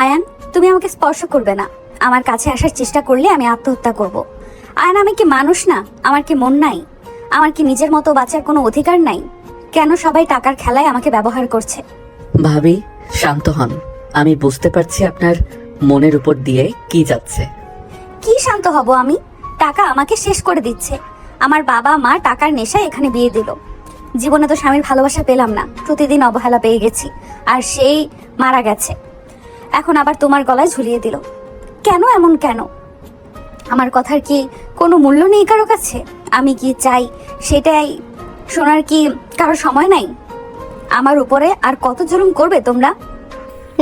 আয়ান, তুমি আমাকে স্পর্শ করবে না। আমার কাছে আসার চেষ্টা করলে আমি আত্মহত্যা করব। আয়ান, আমি কি মানুষ না? আমার কি মন নাই? আমার কি নিজের মতো বাঁচার কোনো অধিকার নাই? কেন সবাই টাকার খেলায় আমাকে ব্যবহার করছে? ভাবি, শান্ত হন। আমি বুঝতে পারছি আপনার মনের উপর দিয়ে কি যাচ্ছে। কি শান্ত হব আমি? টাকা আমাকে শেষ করে দিচ্ছে। আমার বাবা মা টাকার নেশায় এখানে বিয়ে দিল। জীবনে তো স্বামীর ভালোবাসা পেলাম না, প্রতিদিন অবহেলা পেয়ে গেছি। আর সেই মারা গেছে, এখন আবার তোমার গলায় ঝুলিয়ে দিল। কেন এমন কেন? আমার কথার কি কোনো মূল্য নেই কারো কাছে? আমি কি চাই সেটাই শোনার কি কারো সময় নাই? আমার উপরে আর কত জুলুম করবে তোমরা?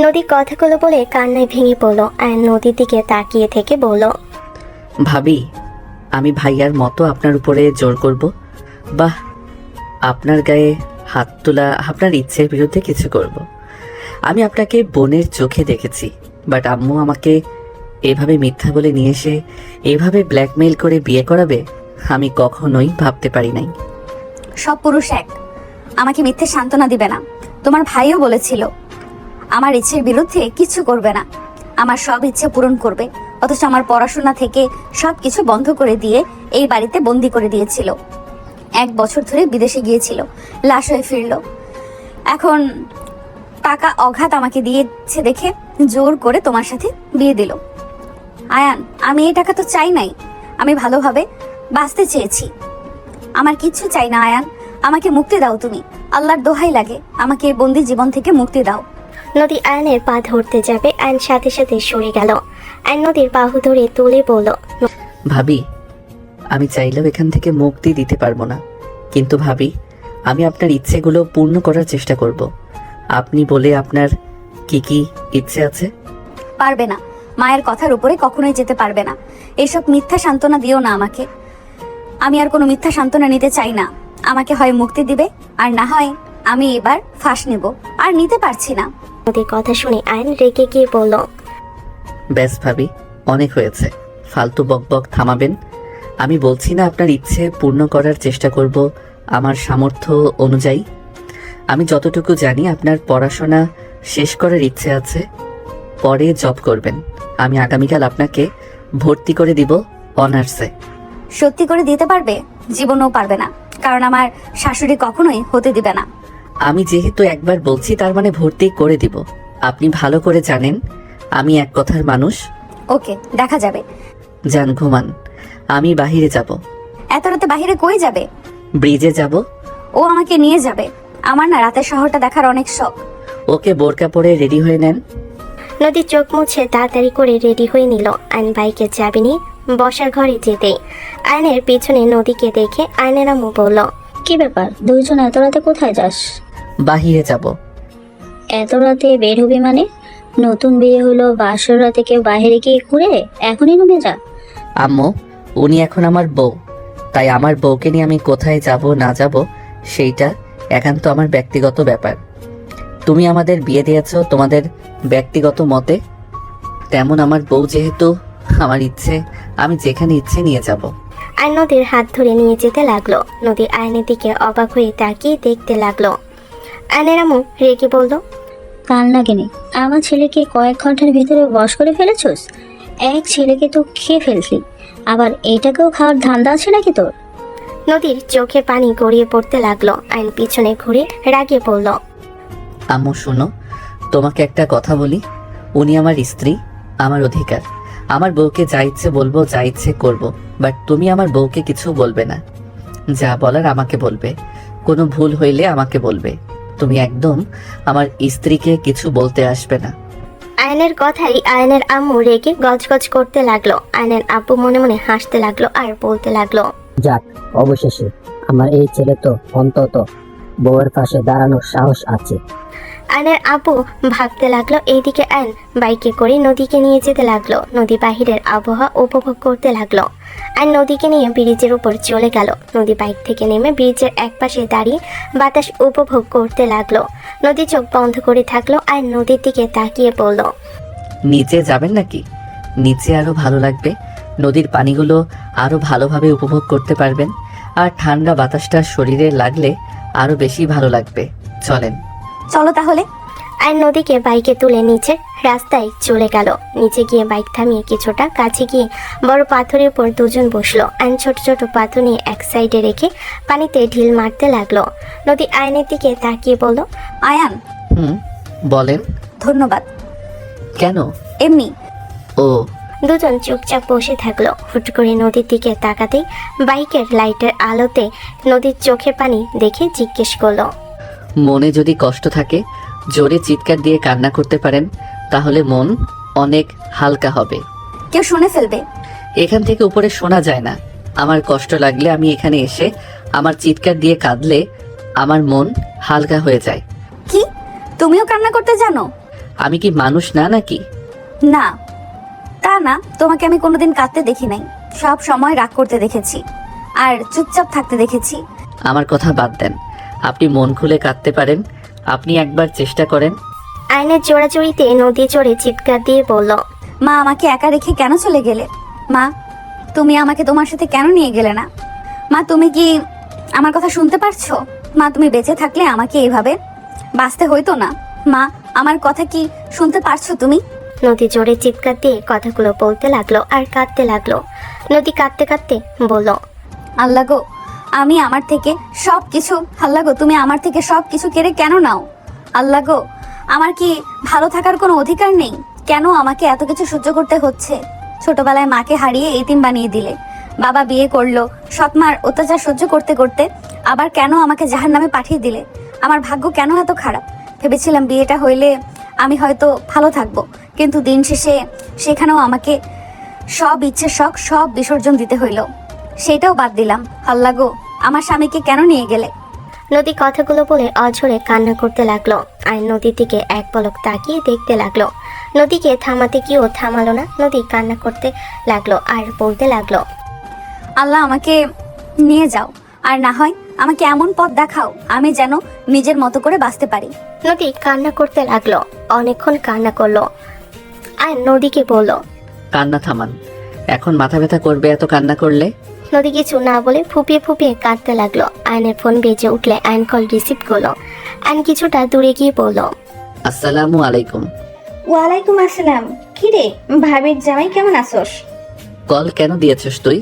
নদী কথাগুলো বলে কান্নায় ভেঙে পড়ল। আয়ান নদীর দিকে তাকিয়ে থেকে বলল, ভাবি, আমি ভাইয়ার মতো আপনার উপরে জোর করব? বাহ, আপনার গায়ে হাত তোলা আপনার ইচ্ছের বিরুদ্ধে কিছু করব? আমি আপনাকে বোনের চোখে দেখেছি, বাট আম্মু আমাকে এভাবে মিথ্যা বলে নিয়ে এসে এভাবে ব্ল্যাকমেইল করে বিয়ে করাবে আমি কখনোই ভাবতে পারি নাই। সব পুরুষ এক, আমাকে মিথ্যে সান্ত্বনা দিবে না। তোমার ভাইও বলেছিল আমার ইচ্ছের বিরুদ্ধে কিছু করবে না, আমার সব ইচ্ছে পূরণ করবে। অথচ আমার পড়াশোনা থেকে সবকিছু বন্ধ করে দিয়ে এই বাড়িতে বন্দি করে দিয়েছিল। 1 বছর ধরে বিদেশে গিয়েছিল, লাশ হয়ে ফিরলো। এখন টাকা অঘাত আমাকে দিয়েছে দেখে জোর করে তোমার সাথে বিয়ে দিল। আয়ান, আমি এই টাকা তো চাই নাই, আমি ভালোভাবে বাঁচতে চেয়েছি। আমার কিচ্ছু চাই না আয়ান, আমাকে মুক্তি দাও তুমি। আল্লাহর দোহাই লাগে, আমাকে এই বন্দি জীবন থেকে মুক্তি দাও। নদী আয়নের পা ধরতে যাবে, আয়ন সাথে সাথে সরে গেল। আয়ন নদীর বাহু ধরে তুলে বলল, ভাবি, আমি চাইলেও এখান থেকে মুক্তি দিতে পারবো না, কিন্তু ভাবি, আমি আপনার ইচ্ছেগুলো পূর্ণ করার চেষ্টা করব। আপনি বলে আপনার কি কি ইচ্ছে আছে? পারবে না, মায়ের কথার উপরে কখনোই যেতে পারবে না। এইসব মিথ্যা সান্ত্বনা দিও না আমাকে। আমি আর কোনো মিথ্যা সান্ত্বনা নিতে চাই না। আমাকে হয় মুক্তি দিবে, আর না হয় আমি এবার ফাঁস নেব। আর নিতে পারছি না। নদীর কথা শুনে আয়ন রেগে গিয়ে বলল, ব্যাস ভাবি, অনেক হয়েছে, ফালতু বকবক থামাবেন। আমি বলছি না আপনার ইচ্ছে পূর্ণ করার চেষ্টা করব আমার সামর্থ্য অনুযায়ী। আমি যতটুকু জানি আপনার পড়াশোনা শেষ করার ইচ্ছে আছে, পরে জব করবেন। আমি আগামীকাল আপনাকে ভর্তি করে দিব অনার্সে। সত্যি করে দিতে পারবে? জীবনেও পারবে না, কারণ আমার শাশুড়ি কখনোই হতে দিবে না। আমি যেহেতু একবার বলছি তার মানে ভর্তি করে দিব। আপনি ভালো করে জানেন আমি এক কথার মানুষ। ওকে, দেখা যাবে। যান, ঘুমান। আমি বাহিরে যাব। এত রাতে বাহিরে কই যাবে? ব্রিজে যাব। ও আমাকে নিয়ে যাবে। আমার না রাতের শহরটা দেখার অনেক শখ। ওকে, বোরকা পরে রেডি হয়ে নেন। নদী চোখ মুছে তাড়াতাড়ি করে রেডি হয়ে নিল। আয়ন বাইকের চাবি নিয়ে বসার ঘরে যেতেই আয়নের পিছনে নদীকে দেখে আয়নের আম্মু বলল, কি ব্যাপার, দুইজন এত রাতে কোথায় যাস? বাহিরে যাব। এত রাতে বের হবি মানে? নতুন বিয়ে হলো, বাসর রাতে কেউ বাইরে গিয়ে ঘুরে? এখনই রুমে যা। আম্মু, উনি এখন আমার বউ, তাই আমার বউকে নিয়ে আমি কোথায় যাব না যাব সেইটা একান্ত আমার ব্যক্তিগত ব্যাপার। তুমি আমাদের বিয়ে দিয়েছো তোমাদের ব্যক্তিগত মতে, তেমন আমার বউ যেহেতু, আমার ইচ্ছে আমি যেখানে ইচ্ছে নিয়ে যাব। আয়ন নদীর হাত ধরে নিয়ে যেতে লাগলো। নদী আয়নের দিকে অবাক হয়ে তাকিয়ে দেখতে লাগলো। আয়নের আম্মু রেগে বলল, কান লাগেনি? আমার ছেলেকে কয়েক ঘন্টার ভিতরে বশ করে ফেলেছোস। এক ছেলেকে তো খেয়ে ফেললি, আবার এইটাকেও খাওয়ার ধান্দা আছে নাকি তোর? নদীর চোখে পানি গড়িয়ে পড়তে লাগলো। আয়ন পিছনে ঘুরে রাগে বলল, আম্মু শোনো, তোমাকে একটা কথা বলি। উনি আমার স্ত্রী, আমার অধিকার। আমার বউকে যা ইচ্ছে বলবো, যা ইচ্ছে করবো, বাট তুমি আমার বউকে কিছু বলবে না। যা বলার আমাকে বলবে, কোনো ভুল হইলে আমাকে বলবে। তুমি একদম আমার স্ত্রীকে কিছু বলতে আসবে না। আয়নের কথাই আয়নের আম্মু রেগে গজগজ করতে লাগলো। আয়নের আব্বু মনে মনে হাসতে লাগলো আর বলতে লাগলো, যাক, অবশেষে আমার এই ছেলে তো অন্তত বউয়ের পাশে দাঁড়ানোর সাহস আছে। আয়নের আব্বু ভাবতে লাগলো। এইদিকে আয়ন বাইকে করে নদীকে নিয়ে যেতে লাগলো। নদী বাহিরের আবহাওয়া উপভোগ করতে লাগলো। আয়ন নদীকে নিয়ে ব্রিজের উপর চলে গেল। নদী বাইক থেকে নেমে ব্রিজের একপাশে দাঁড়িয়ে বাতাস উপভোগ করতে লাগলো। নদী চোখ বন্ধ করে থাকলো। আয়ন নদীর দিকে তাকিয়ে বলল, নিচে যাবেন নাকি? নিচে আরো ভালো লাগবে, নদীর পানিগুলো আরো ভালোভাবে উপভোগ করতে পারবেন, আর ঠান্ডা বাতাসটা শরীরে লাগলে আরো বেশি ভালো লাগবে। চলেন। চলো তাহলে। আয়ন নদীকে বাইকে তুলে নিচে রাস্তায় চলে গেল। নিচে গিয়ে বাইক থামিয়ে কিছুটা কাছে গিয়ে বড় পাথরের উপর দুজন বসলো। আয়ন ছোট ছোট পাথর নিয়ে এক সাইডে রেখে পানিতে ঢিল মারতে লাগলো। নদী আয়নের দিকে তাকিয়ে বলল, আয়ান, বলেন। ধন্যবাদ। কেন? এমনি। ও, দুজন চুপচাপ বসে থাকলো। হুট করে নদীর দিকে তাকাতেই বাইকের লাইটের আলোতে নদীর চোখে পানি দেখে জিজ্ঞেস করলো, মনে যদি কষ্ট থাকে জোরে চিৎকার দিয়ে কান্না করতে পারেন তাহলে মন অনেক হালকা হবে। কেউ শুনে ফেলবে। এখান থেকে উপরে শোনা যায় না। আমার কষ্ট লাগলে আমি এখানে এসে আমার চিৎকার দিয়ে কাঁদলে আমার মন হালকা হয়ে যায়। কি তুমিও কান্না করতে জানো? আমি কি মানুষ না নাকি? না, তা না, তোমাকে আমি কোনোদিন কাঁদতে দেখি নাই। সব সময় রাগ করতে দেখেছি আর চুপচাপ থাকতে দেখেছি। আমার কথা বাদ দেন, আপনি মন খুলে কাঁদতে পারেন। আপনি একবার চেষ্টা করেন। আয়নের জোড়াজড়িতে নদী চড়ে চিৎকার দিয়ে বলল, মা, আমাকে একা রেখে কেন চলে গেলে? মা, তুমি আমাকে তোমার সাথে কেন নিয়ে গেলে না? মা, তুমি কি আমার কথা শুনতে পারছো? মা, তুমি বেঁচে থাকলে আমাকে এইভাবে বাঁচতে হইতো না। মা, আমার কথা কি শুনতে পারছো তুমি? নদী জোরে চিৎকার দিয়ে কথাগুলো বলতে লাগলো আর কাঁদতে লাগলো। নদী কাঁদতে কাঁদতে বলল, আল্লাহ গো, আমি আমার থেকে সব কিছু, আল্লাহ গো, তুমি আমার থেকে সব কিছু কেড়ে কেন নাও? আল্লাহ গো, আমার কি ভালো থাকার কোনো অধিকার নেই? কেন আমাকে এত কিছু সহ্য করতে হচ্ছে? ছোটবেলায় মাকে হারিয়ে এতিম বানিয়ে দিলে, বাবা বিয়ে করলো, সৎমার অত্যাচার সহ্য করতে করতে আবার কেন আমাকে জাহান্নামে পাঠিয়ে দিলে? আমার ভাগ্য কেন এত খারাপ? ভেবেছিলাম বিয়েটা হইলে আমি হয়তো ভালো থাকবো, কিন্তু দিন শেষে সেখানেও আমাকে সব ইচ্ছে শখ সব বিসর্জন দিতে হইল। সেটাও বাদ দিলাম। আল্লাহ গো, আমার স্বামীকে কেন নিয়ে গেলে? নদী কথাগুলো বলে অঝরে কান্না করতে লাগলো। আর নদীর দিকে এক পলক তাকিয়ে দেখতে লাগলো। নদীকে থামাতে গিয়েও থামালো না। নদী কান্না করতে লাগলো আর বলতে লাগলো, আল্লাহ, আমাকে নিয়ে যাও, আর না হয় আমাকে এমন পথ দেখাও আমি যেন নিজের মতো করে বাঁচতে পারি। নদী কান্না করতে লাগলো। অনেকক্ষণ কান্না করলো আর নদীকে বলল, কান্না থামান, এখন মাথা ব্যথা করবে এত কান্না করলে। নদী কিছু না বলে ফুপিয়ে ফুপিয়ে কাঁদতে লাগলো। আয়নের ফোন বেজে উঠলে আয়ন কল রিসিভ করলো। আয়ন কিছুটা দূরে গিয়ে বলল, আসসালামু আলাইকুম। ওয়ালাইকুম আসসালাম। কি রে ভাবির জামাই, কেমন আছোস? কল কেন দিয়েছিস তুই?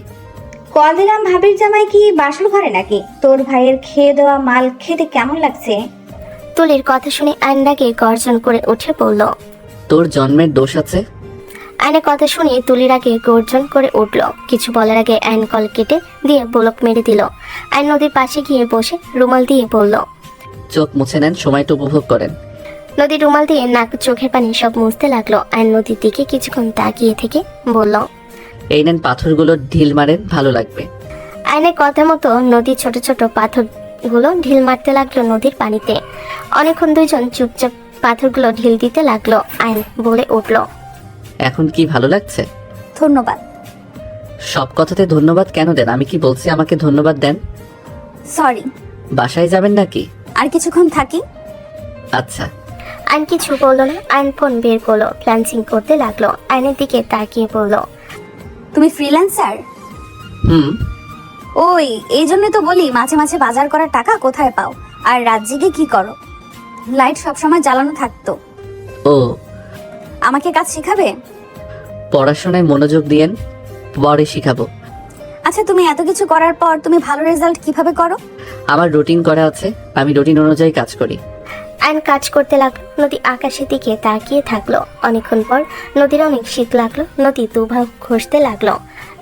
কল দিলাম, ভাবির জামাই কি বাসর ঘরে নাকি? তোর ভাইয়ের খেয়ে দেওয়া মাল খেতে কেমন লাগছে? তুলির কথা শুনে আয়ন রাগে গর্জন করে উঠে বলল, তোর জন্মের দোষ আছে। আয়নের কথা শুনে তুলির আগে গর্জন করে উঠল। কিছু বলার আগে আয়ন কল কেটে দিয়ে ব্লক মেরে দিল। আয়ন নদীর পাশে গিয়ে বসে রুমাল দিয়ে বলল, চোখ মুছে নেন, সময়টা উপভোগ করেন। নদী রুমাল দিয়ে নাক চোখের পানি সব মুছতে লাগলো। আয়ন নদীর দিকে কিছুক্ষণ তাকিয়ে থেকে বলল, এই নেন পাথরগুলো ঢিল মারেন, ভালো লাগবে। আয়নের কথা মতো নদী ছোট ছোট পাথরগুলো ঢিল মারতে লাগলো নদীর পানিতে। অনেকক্ষণ দুইজন চুপচাপ পাথরগুলো ঢিল দিতে লাগলো। আয়ন বলে উঠল, এখন কি ভালো লাগছে? ধন্যবাদ। সব কথাতে ধন্যবাদ কেন দেন? আমি কি বলছি আমাকে ধন্যবাদ দেন? সরি। বাসায় যাবেন নাকি? আর কিছুক্ষণ থাকি। আচ্ছা। আয়ন কিছু বললো না। আয়ন ফোন বের করলো, ফ্ল্যান্সিং করতে লাগলো। আয়নের দিকে তাকিয়ে বলল, তুমি ফ্রিল্যান্সার? ওই, এই জন্য তো বলি মাঝে মাঝে বাজার করার টাকা কোথায় পাও? আর রাত জেগে কি করো? লাইট সবসময় জ্বালানো থাকতো। ও, আমাকে কাজ শেখাবে? পড়াশোনায় মনোযোগ দিয়েন, পরে শিখাবো। আচ্ছা, তুমি এত কিছু করার পর তুমি ভালো রেজাল্ট কিভাবে করো? আমার রুটিন করা আছে, আমি রুটিন অনুযায়ী কাজ করি। আয়ন কাজ করতে লাগলো। নদী আকাশের দিকে তাকিয়ে থাকলো। অনেকক্ষণ পর নদীর অনেক শীত লাগলো। নদী দুভাগ ঘষতে লাগলো।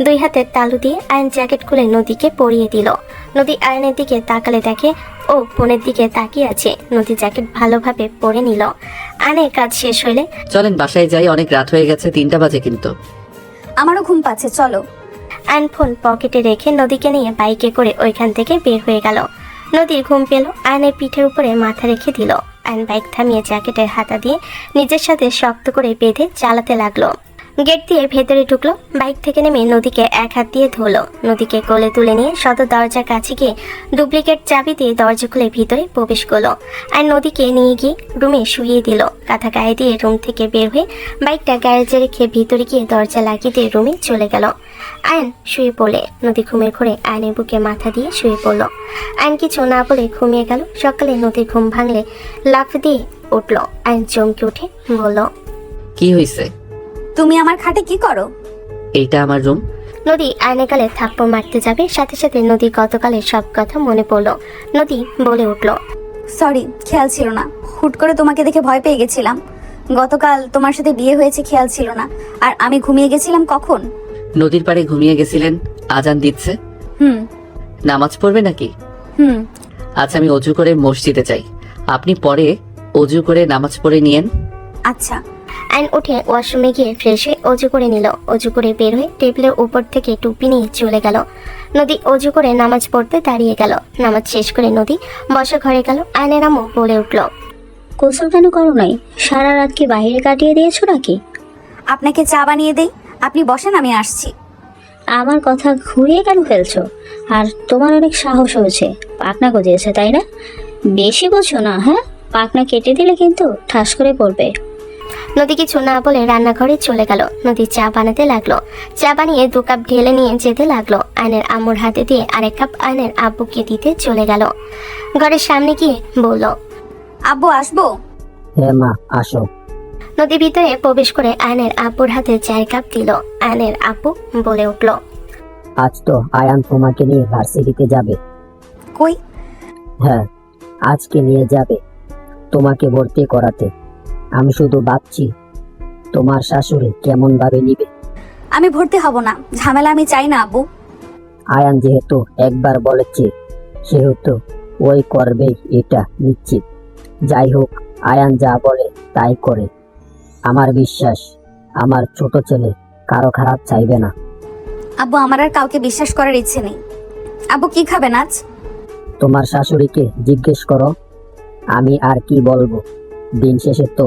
দুই হাতের তালু দিয়ে আয়ন জ্যাকেট খুলে নদীকে পরিয়ে দিল। নদী আয়নের দিকে তাকালে দেখে ও ফোনের দিকে তাকিয়ে আছে। নদী জ্যাকেট ভালোভাবে পরে নিল। আয়নের কাজ শেষ হইলে চলেন বাসায় যাই, অনেক রাত হয়ে গেছে, 3টা বাজে কিন্তু। আমারও ঘুম পাচ্ছে, চলো। আয়ন ফোন পকেটে রেখে নদীকে নিয়ে বাইকে করে ওইখান থেকে বের হয়ে গেল। নদীর ঘুম পেল। আয়নের পিঠের উপরে মাথা রেখে দিল। আয়ন বাইক থামিয়ে জ্যাকেটের হাতা দিয়ে নিজের সাথে শক্ত করে বেঁধে চালাতে লাগলো। গেট দিয়ে ভেতরে ঢুকলো। বাইক থেকে নেমে নদীকে এক হাত দিয়ে ধরলো। নদীকে কোলে তুলে নিয়ে সদর দরজার কাছে গিয়ে ডুপ্লিকেট চাবি দিয়ে দরজা খুলে ভিতরে প্রবেশ করলো। আর নদীকে নিয়ে গিয়ে রুমে শুইয়ে দিল। কাঁথা গায়ে দিয়ে রুম থেকে বের হয়ে বাইকটা গ্যারেজে রেখে ভিতরে গিয়ে দরজা লাগিয়ে দিয়ে রুমে চলে গেল। আয়ন শুয়ে পড়লে নদী ঘুমের ঘোরে আয়নের বুকে মাথা দিয়ে শুয়ে পড়লো। আয়ন কিছু না বলে ঘুমিয়ে গেল। সকালে নদীর ঘুম ভাঙলে লাফ দিয়ে উঠল। আয়ন চমকে উঠে বলল, কি হয়েছে? তুমি আমার খাটে কি করো? এইটা আমার রুম। নদী আয়নের গালে থাপ্পড় মারতে যাবে, সাথে সাথে নদীর গতকালের সব কথা মনে পড়ল। নদী বলে উঠল, সরি, খেয়াল ছিল না। হুট করে তোমাকে দেখে ভয় পেয়ে গেছিলাম। গতকাল তোমার সাথে বিয়ে হয়েছে, খেয়াল ছিল না। আর আমি ঘুমিয়ে গেছিলাম কখন? নদীর পাড়ে ঘুমিয়ে গেছিলেন, আজান দিচ্ছে। হুম নামাজ পড়বে নাকি? হুম। আচ্ছা, আমি অজু করে মসজিদে যাই, আপনি পরে অজু করে নামাজ পড়ে নিয়েন। আচ্ছা। আয়ন উঠে ওয়াশরুমে গিয়ে ফ্রেশ হয়ে অজু করে নিল। অজু করে বের হয়ে টেবিলের উপর থেকে টুপি নিয়ে চলে গেল। নদী অজু করে নামাজ পড়তে দাঁড়িয়ে গেল। নামাজ শেষ করে নদী বসা ঘরে গেল। আয়নের আম্মু বলে উঠল, গোসল কেন করো নাই? সারা রাত কি বাইরে কাটিয়ে দিয়েছো নাকি? আপনাকে চা বানিয়ে দেই, আপনি বসেন, আমি আসছি। আমার কথা ঘুরিয়ে কেন ফেলছো? আর তোমার অনেক সাহস হয়েছে, পাখনা গজিয়েছে তাই না? বেশি বোঝো না, হ্যাঁ? পাখনা কেটে দিলে কিন্তু ঠাস করে পড়বে। নদী কিছু না বলে রান্নাঘরে চলে গেল। নদী চা বানাতে লাগলো। চা বানিয়ে 2 কাপ ঢেলে নিয়ে যেতে লাগলো। আয়নের আম্মুর হাতে দিয়ে আরেক কাপ আয়নের আব্বুকে দিতে চলে গেল। ঘরের সামনে গিয়ে বলল, আব্বু আসবো? হ্যাঁ মা, আসো। নদী ভিতরে প্রবেশ করে আয়নের আব্বুর হাতে চায়ের কাপ দিল। আয়নের আব্বু বলে উঠল, আজ তো আয়ান তোমাকে নিয়ে ভার্সিটিতে যাবে। কই? হ্যাঁ, আজকে নিয়ে যাবে তোমাকে ভর্তি করাতে। আমি শুধু ভাবছি তোমার শাশুড়ি কেমন ভাবে নিবে। আমি ভর্তি হব না, ঝামেলা আমি চাই না আব্বু। আয়ান যেহেতু একবার বলেছে সেহেতু ওই করবেই, এটা নিশ্চিত। যাই হোক, আয়ান যা বলে তাই করে। আমার বিশ্বাস আমার ছোট ছেলে কারো খারাপ চাইবে না। আব্বু, আমার আর কাউকে বিশ্বাস করার ইচ্ছে নেই। আব্বু, কি খাবেন আজ? তোমার শাশুড়িকে জিজ্ঞেস করো, আমি আর কি বলবো। দিন শেষে তো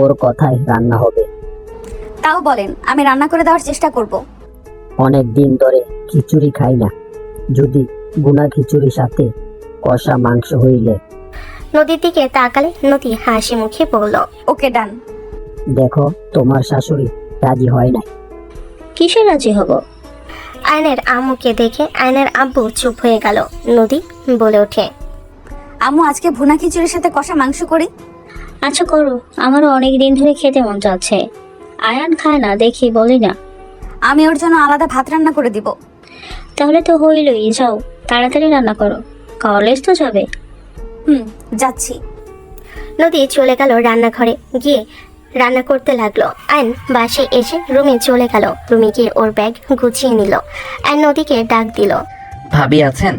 ওর কথাই রান্না হবে। তাও বলেন, আমি রান্না করে দেওয়ার চেষ্টা করব। অনেক দিন ধরে খিচুড়ি খাই না, যদি গুনা খিচুড়ির সাথে কষা মাংস হইলে। নদীর দিকে তাকালে নদী হাসি মুখে বলল, ওকে, ডান। দেখো, তোমার শাশুড়ি রাজি হয় না। কিসে রাজি হব? আয়নের আম্মুকে দেখে আয়নের আব্বু চুপ হয়ে গেল। নদী বলে ওঠে, আম্মু, আজকে ভুনা খিচুড়ির সাথে কষা মাংস করি। আচ্ছা করো, আমারও অনেক দিন ধরে খেতে মন চাচ্ছে। আয়ান খায় না দেখি, বলি না। আমি ওর জন্য আলাদা ভাত রান্না করে দিব। তাহলে তো হইলই, যাও তাড়াতাড়ি রান্না করো, কলেজ তো যাবে। হুম, যাচ্ছি। নদী চলে গেল রান্নাঘরে। গিয়ে রান্না করতে লাগলো। আয়ন বাসে এসে রুমে চলে গেল। রুমে গিয়ে ওর ব্যাগ গুছিয়ে নিল। আয়ন নদীকে ডাক দিল। ভাবি আছেন?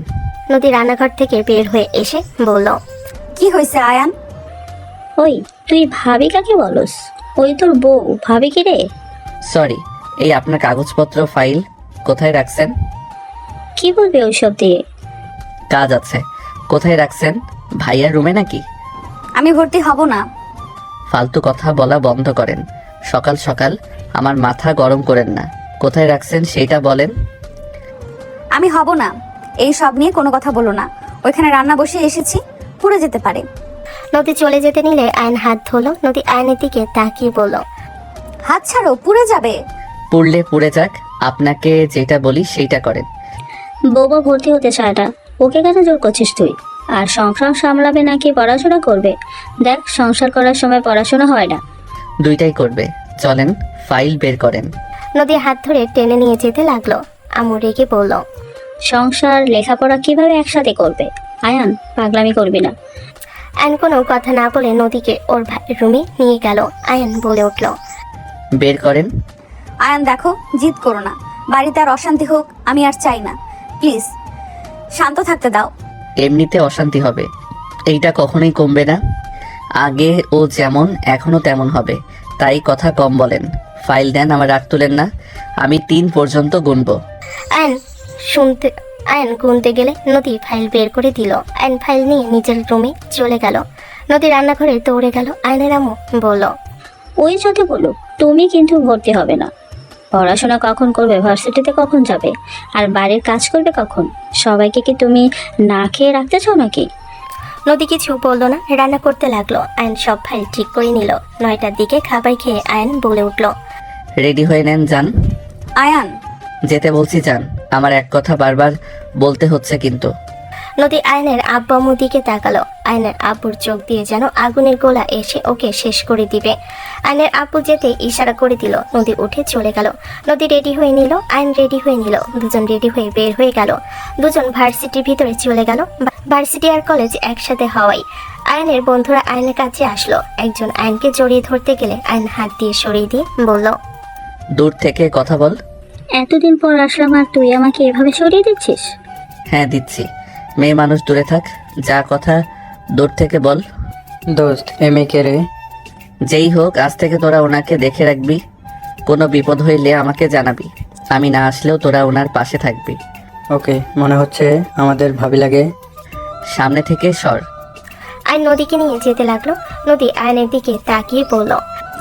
নদী রান্নাঘর থেকে বের হয়ে এসে বলল, কি হয়েছে আয়ান? ওই, তুই ভাবি কাকে বলস? ওই তোর বউ, ভাবি কি রে? সরি, এই আপনার কাগজপত্র ফাইল কোথায় রাখছেন? কি বলবি ওইসব দিয়ে? কাজ আছে। কোথায় রাখছেন? ভাইয়ার রুমে নাকি? আমি ভর্তি হব না। ফালতু কথা বলা বন্ধ করেন। সকাল সকাল আমার মাথা গরম করেন না। কোথায় রাখছেন সেটা বলেন। আমি হব না, এই সব নিয়ে কোনো কথা বলো না। ওইখানে রান্না বসে এসেছি, পুড়ে যেতে পারে। নদী চলে যেতে নিলে আয়ন হাত ধরলো। নদী আয়নের দিকে তাকিয়ে বলল, হাত ছাড়ো, পুড়ে যাবে। পুড়লে পুড়ে যাক, আপনাকে যেটা বলি সেইটা করেন। বউবা ভর্তি হতে চায় না, ওকে কেন জোর করছিস তুই? আর সংসার সামলাবে নাকি পড়াশোনা করবে? দেখ, সংসার করার সময় পড়াশোনা হয় না। দুইটাই করবে। চলেন, ফাইল বের করেন। নদী হাত ধরে টেনে নিয়ে যেতে লাগলো। আম্মু রেগে বলল, সংসার লেখাপড়া কিভাবে একসাথে করবে? আয়ান, পাগলামি করবি না। আয়ন কোনো কথা না বলে নদীকে ওর ভাইয়ের রুমে নিয়ে গেল। আয়ন বলে উঠল, বের করেন। আয়ান দেখো, জিদ করো না। বাড়িতে আর অশান্তি হোক আমি আর চাই না। প্লিজ শান্ত থাকতে দাও। এমনিতে অশান্তি হবে, এইটা কখনোই কমবে না। আগে ও যেমন এখনো তেমন হবে, তাই কথা কম বলেন। ফাইল দেন, আমার রাগ তুলেন না। আমি 3 পর্যন্ত গুনবো। আয়ন গুনতে গেলে নদী ফাইল বের করে দিল। আয়ন ফাইল নিয়ে নিজের রুমে চলে গেল। নদী রান্নাঘরে দৌড়ে গেল। আয়নের আম্মু বলল, ওই যদি বলো, তুমি কিন্তু ভর্তি হবে না। পড়াশোনা কখন করবে, ভার্সিটিতে কখন যাবে, আর বাড়ির কাজ করবে কখন? সবাইকে কি তুমি না খেয়ে রাখতে চাও নাকি? নদী কিছু বললো না, রান্না করতে লাগলো। আয়ন সব ফাইল ঠিক করে নিল। 9টার দিকে খাবার খেয়ে আয়ন বলে উঠল, রেডি হয়ে নেন, যান। আয়ান, যেতে বলছি যান। আমার এক কথা বারবার বলতে হচ্ছে কিন্তু। নদী আয়নের আব্বু আম্মুর দিকে তাকালো। আয়নের আব্বুর চোখ দিয়ে যেন আগুনের গোলা এসে ওকে শেষ করে দিবে। আয়নের আব্বু যেতে ইশারা করে দিল। নদী উঠে চলে গেল। নদী রেডি হয়ে নিল, আয়ন রেডি হয়ে নিল। দুজন রেডি হয়ে বের হয়ে গেল। দুজন ভার্সিটির ভিতরে চলে গেল। ভার্সিটি আর কলেজ একসাথে হওয়ায় আয়নের বন্ধুরা আয়নের কাছে আসলো। একজন আয়নকে জড়িয়ে ধরতে গেলে আয়ন হাত দিয়ে সরিয়ে দিয়ে বলল, দূর থেকে কথা বল। এতদিন পর আসলাম আর তুই আমাকে এভাবে সরিয়ে দিচ্ছিস? হ্যাঁ দিচ্ছি। মেয়ে মানুষ দূরে থাক, যা কথা দূর থেকে বল। দোস্ত এম এ কে রে? যেই হোক, আজ থেকে তোরা ওনাকে দেখে রাখবি। কোনো বিপদ হইলে আমাকে জানাবি। আমি না আসলেও তোরা ওনার পাশে থাকবি। ওকে, মনে হচ্ছে আমাদের ভাবি লাগে। সামনে থেকে সর। আয়ন নদীকে নিয়ে যেতে লাগলো। নদী আয়নের দিকে তাকিয়ে বলল,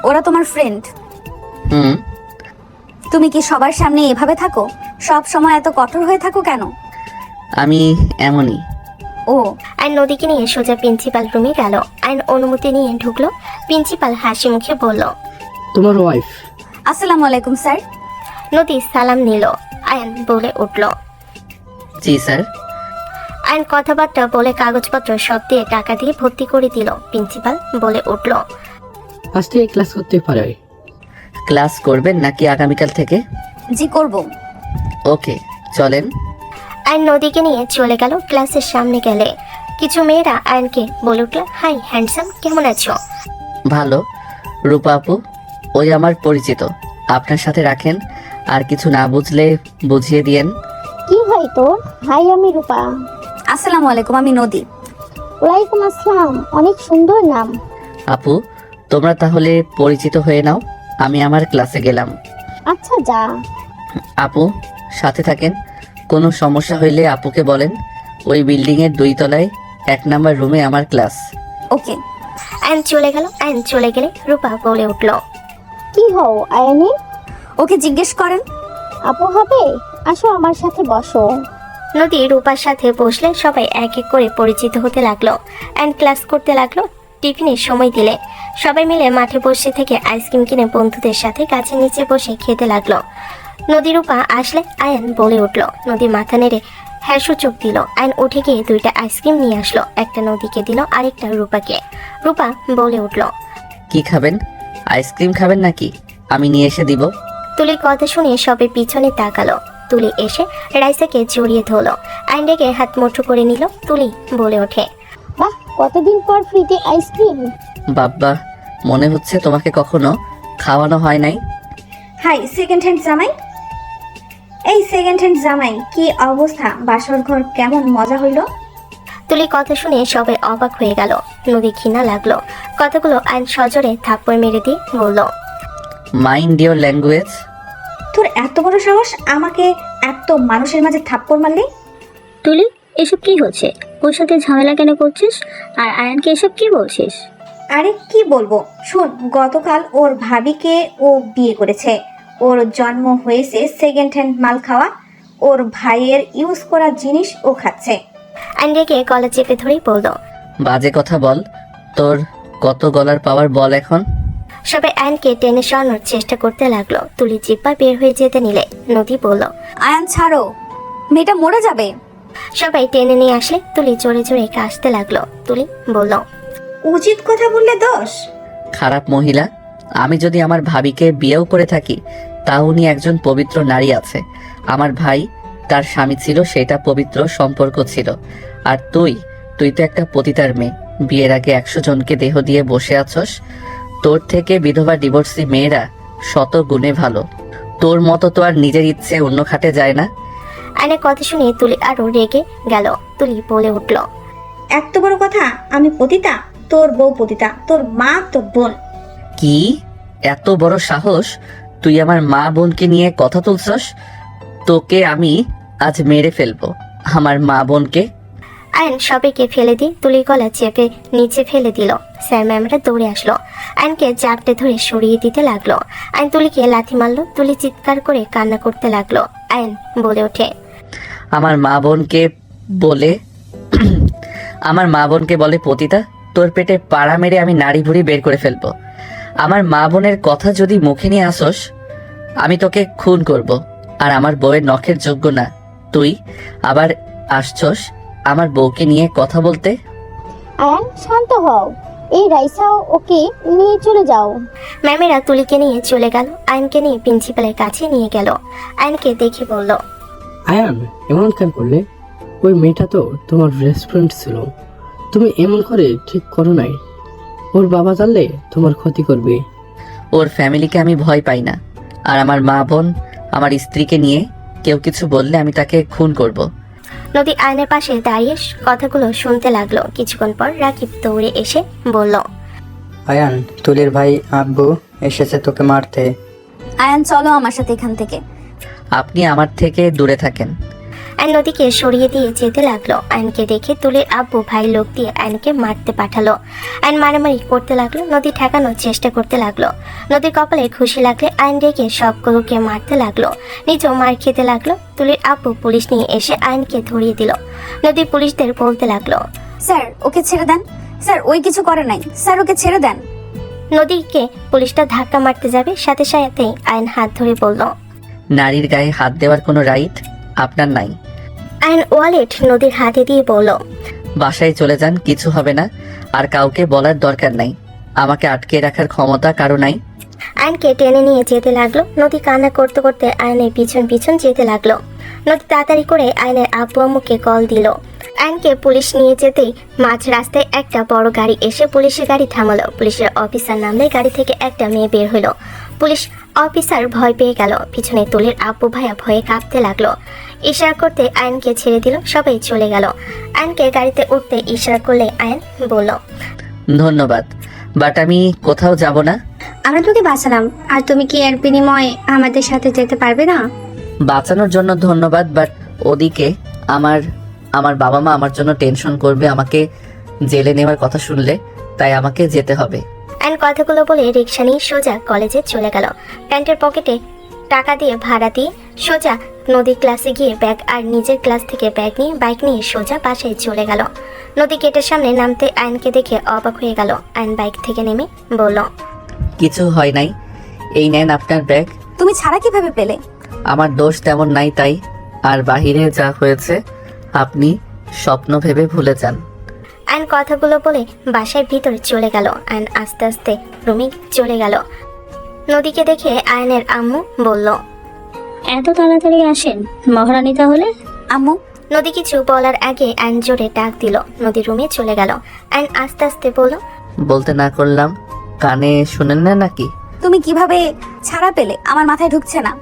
ওরা তোমার ফ্রেন্ড। হুম। তুমি কি সবার সামনে এভাবে থাকো? সব সময় এত কঠোর হয়ে থাকো কেন? আমি এমনই। ও, আয়ন নদীকে নিয়ে সোজা প্রিন্সিপাল রুমে গেল। আয়ন অনুমতি নিয়ে ঢুকলো। প্রিন্সিপাল হাসি মুখে বলল, তোমার ওয়াইফ। আসসালামু আলাইকুম স্যার। নদী সালাম নিল। আয়ন বলে উঠল। জি স্যার। আয়ন কথাবার্তা বলে কাগজপত্র সব দিয়ে টাকা দিয়ে ভর্তি করে দিল। প্রিন্সিপাল বলে উঠল, আজ থেকে ক্লাস করতে পারে। ক্লাস করবেন নাকি আগামীকাল থেকে? জি করব। ওকে, চলেন। আয়ন নদীকে নিয়ে চলে গেল। ক্লাসের সামনে গেলে কিছু মেয়েরা আয়নকে বলে উঠল, হাই হ্যান্ডসাম, কেমন আছো? ভালো। রূপা আপু, ওই আমার পরিচিত, আপনার সাথে রাখেন। আর কিছু না বুঝলে বুঝিয়ে দিয়েন। কি হয় তোর? হাই, আমি রূপা। আসসালামু আলাইকুম, আমি নদী। ওয়ালাইকুম আসসালাম, অনেক সুন্দর নাম। আপু, তোমরা তাহলে পরিচিত হয়ে নাও, আমি আমার ক্লাসে গেলাম। আচ্ছা যা। আপু, সাথে থাকেন। কোনো সমস্যা হইলে আপুকে বলেন। ওই বিল্ডিংয়ের 2 তলায় 1 নাম্বার রুমে আমার ক্লাস। ওকে। আয়ন চলে গেল। আয়ন চলে গেলে রূপা বলে উঠল, কি হও আয়নে? ওকে জিজ্ঞেস করেন। আপু হবে? আসো আমার সাথে বসো। নদী রূপার সাথে বসলে সবাই এক এক করে পরিচিত হতে লাগলো। অ্যান্ড ক্লাস করতে লাগলো। টিফিনের সময় দিলে সবাই মিলে মাঠে বসে থেকে আইসক্রিম কিনে বন্ধুদের সাথে গাছের নিচে বসে খেতে লাগলো। নদী রূপা আসলে আয়ন বলে উঠল। নদী মাথা নেড়ে হ্যাঁ সূচক দিল। আয়ন উঠে গিয়ে 2টা আইসক্রিম নিয়ে আসলো। একটা নদীকে দিল, আরেকটা রূপাকে। রূপা বলে উঠল, কি খাবেন? আইসক্রিম খাবেন নাকি? আমি নিয়ে এসে দিব। তুলির কথা শুনে সবে পিছনে তাকালো। তুলি এসে রাইসাকে জড়িয়ে ধরলো। আয়ন রেগে হাত মুঠো করে নিল। তুলি বলে ওঠে, বাহ, কতদিন পর ফ্রিতে আইসক্রিম। বাব্বা, মনে হচ্ছে তোমাকে কখনো খাওয়ানো হয় নাই। হাই সেকেন্ড হ্যান্ড জামাই। এই সেকেন্ড হ্যান্ড জামাই, কি অবস্থা? বাসর ঘর কেমন মজা হইল? তুলি কথা শুনে সবাই অবাক হয়ে গেল। নদী ঘৃণা লাগলো। কথাগুলো আইন সজোরে থাপ্পড় মেরে দিয়ে বলল, মাইন্ড ইওর ল্যাঙ্গুয়েজ। তোর এত বড় সাহস, আমাকে এত মানুষের মাঝে থাপ্পড় মারলি? তুলি, এসব কি হচ্ছে? ওর সাথে ঝামেলা কেন করছিস? আর আয়ানকে এসব কি বলছিস? আরে কি বলবো, শোন, গতকাল ওর ভাবিকে ও বিয়ে করেছে। ওর জন্ম হয়েছে সেকেন্ড হ্যান্ড মাল খাওয়া। ওর ভাইয়ের ইউজ করা জিনিস ও খাচ্ছে। আইন রেগে গলা চেপে ধরেই বলল, বাজে কথা বল। তোর কত গলার পাওয়ার বল এখন। সবাই আইনকে টেনে সরানোর চেষ্টা করতে লাগলো। তুলি জিব্বা বের হয়ে যেতে নিলে নদী বলল, আয়ান ছাড়ো, মেয়েটা মরে যাবে। সবাই টেনে নিয়ে আসলে তুলি জোরে জোরে কাশতে লাগলো। তুলি বলল, উচিত কথা বললে দোষ। খারাপ মহিলা। আমি যদি আমার ভাবিকে বিয়েও করে থাকি, তা উনি একজন পবিত্র নারী আছে। আমার ভাই, তার স্বামী ছিল, সেটা পবিত্র সম্পর্ক ছিল। আর তুই তো একটা পতিতার মেয়ে। বিয়ের আগে 100 জনকে দেহ দিয়ে বসে আছস। তোর থেকে বিধবা ডিভোর্সি মেয়েরা 100 গুণে ভালো। তোর মতো তো আর নিজের ইচ্ছে অন্য খাটে যায় না। আইনের কথা শুনে তুলি আরো রেগে গেল। তুলি বলে উঠল, এত বড় কথা? আমি পতিতা? তোর বউ পতিতা, তোর মা, তোর বোন। কি এত বড় সাহস? তুই আমার মা বোনকে নিয়ে কথা তুলছস? তোকে আমি আজ মেরে ফেলবো, আমার মা বোনকে। আইন সবাইকে ফেলে দিয়ে তুলির গলা চেপে নিচে ফেলে দিল। স্যার ম্যামরা দৌড়ে আসলো। আইনকে জাপটে ধরে সরিয়ে দিতে লাগলো। আইন তুলিকে লাথি মারলো। তুলি চিৎকার করে কান্না করতে লাগলো। আইন বলে ওঠে, আমার মা বোনকে বলে পতিতা। তোর পেটে পাড়া মেরে আমি নাড়ি ভুড়ি বের করে ফেলবো। আমার মা বোনের কথা যদি মুখে নিয়ে আসস, আমি তোকে খুন করব। আর আমার বউয়ের নখের যোগ্য না তুই। আবার আসছস আমার বউকে নিয়ে কথা বলতে। আয়ান শান্ত হও, এই রাইসা ওকে নিয়ে চলে যাও। ম্যামেরা তুলিকে নিয়ে চলে গেল, আয়নকে নিয়ে প্রিন্সিপালের কাছে নিয়ে গেল। আয়নকে দেখে বলল, আয়ান এমন কেন করলে? ওই মেয়েটা তো তোমার রেস্টুরেন্ট ছিল, তুমি এমন করে ঠিক করো নাই। ওর বাবা জানলে তোমার ক্ষতি করবে। ওর ফ্যামিলিকে আমি ভয় পাই না, আর আমার মা বোন, আমার স্ত্রীকে নিয়ে কেউ কিছু বললে আমি তাকে খুন করব। নদী আয়নের পাশে দাঁড়িয়ে কথাগুলো শুনতে লাগলো। কিছুক্ষণ পর রাকিব দৌড়ে এসে বলল, আয়ান, তুলির ভাই আব্বু এসেছে তোকে মারতে। আয়ান চলো আমার সাথে এখান থেকে। আপনি আমার থেকে দূরে থাকেন। আয়ন নদীকে সরিয়ে দিয়ে যেতে লাগলো। আয়নকে দেখে তুলির আব্বু ভাই লোক দিয়ে আয়নকে মারতে পাঠালো। আয়ন মারামারি করতে লাগলো, নদী ঠেকানোর চেষ্টা করতে লাগলো। নদীর কপালে খুশি লাগলে আয়ন রেগে সবগুলোকে মারতে লাগলো, নিজেও মার খেতে লাগলো। তুলির আব্বু পুলিশ নিয়ে এসে আয়নকে ধরিয়ে দিল। নদী পুলিশদের বলতে লাগলো, স্যার ওকে ছেড়ে দেন, স্যার ওই কিছু করে নাই, স্যার ওকে ছেড়ে দেন। নদীকে পুলিশটা ধাক্কা মারতে যাবে, সাথে সাথেই আয়ন হাত ধরে বলল, নারীর গায়ে হাত দেওয়ার কোনো রাইট আপনার নাই। আয়ন ওয়ালেট নদীর হাতে দিয়ে বলল, বাসায় চলে যান, কিছু হবে না, আর কাউকে বলার দরকার নাই। আমাকে আটকে রাখার ক্ষমতা কারো নাই। আয়নকে টেনে নিয়ে যেতে লাগলো। নদী কান্না করতে করতে আয়নের পিছন পিছন যেতে লাগলো। নদী তাড়াতাড়ি করে আয়নের আব্বু আম্মুকে কল দিল। আয়নকে পুলিশ নিয়ে যেতেই মাঝ রাস্তায় একটা বড় গাড়ি এসে পুলিশের গাড়ি থামালো। পুলিশের অফিসার নামলে গাড়ি থেকে একটা মেয়ে বের হলো। পুলিশ অফিসার ভয় পেয়ে গেল। পিছনে তুলির আব্বু ভাইয়া ভয়ে কাঁপতে লাগলো। ইশারা করতে আয়নকে ছেড়ে দিল, সবাই চলে গেল। আয়নকে গাড়িতে উঠতে ইশারা করলে আয়ন বলল, ধন্যবাদ, বাট আমি কোথাও যাব না। আমরা তোকে বাঁচালাম, আর তুমি কি এর বিনিময়ে আমাদের সাথে যেতে পারবে না? বাঁচানোর জন্য ধন্যবাদ, বাট ওদিকে আমার বাবা মা আমার জন্য টেনশন করবে আমাকে জেলে নেওয়ার কথা শুনলে, তাই আমাকে যেতে হবে। আয়ন কথাগুলো বলে রিক্সা নিয়ে সোজা কলেজে চলে গেল। প্যান্টের পকেটে টাকা দিয়ে ভাড়া দিয়ে সোজা নদীর ক্লাসে গিয়ে ব্যাগ আর নিজের ক্লাস থেকে ব্যাগ নিয়ে বাইক নিয়ে সোজা বাসায় চলে গেল। নদী গেটের সামনে নামতে আয়নকে দেখে অবাক হয়ে গেল। আয়ন বাইক থেকে নেমে বলল, কিছু হয় নাই, এই নেন আপনার ব্যাগ। তুমি ছাড়া কিভাবে পেলে? আমার দোষ তেমন নাই তাই, আর বাহিরে যা হয়েছে আপনি স্বপ্ন ভেবে ভুলে যান। আয়ন কথাগুলো বলে বাসায় ভিতরে চলে গেল। আয়ন আস্তে আস্তে রুমে চলে গেল। নদীকে দেখে আয়নের আম্মু বলল, এত তাড়াতাড়ি আসেন মহারানী তাহলে? আম্মু, নদী কিছু বলার আগে আয়ন জোরে ডাক দিল। নদী রুমে চলে গেল। আয়ন আস্তে আস্তে বলল, বলতে না করলাম, কানে শুনেন না নাকি? তুমি কিভাবে ছাড়া পেলে আমার মাথায় ঢুকছে না।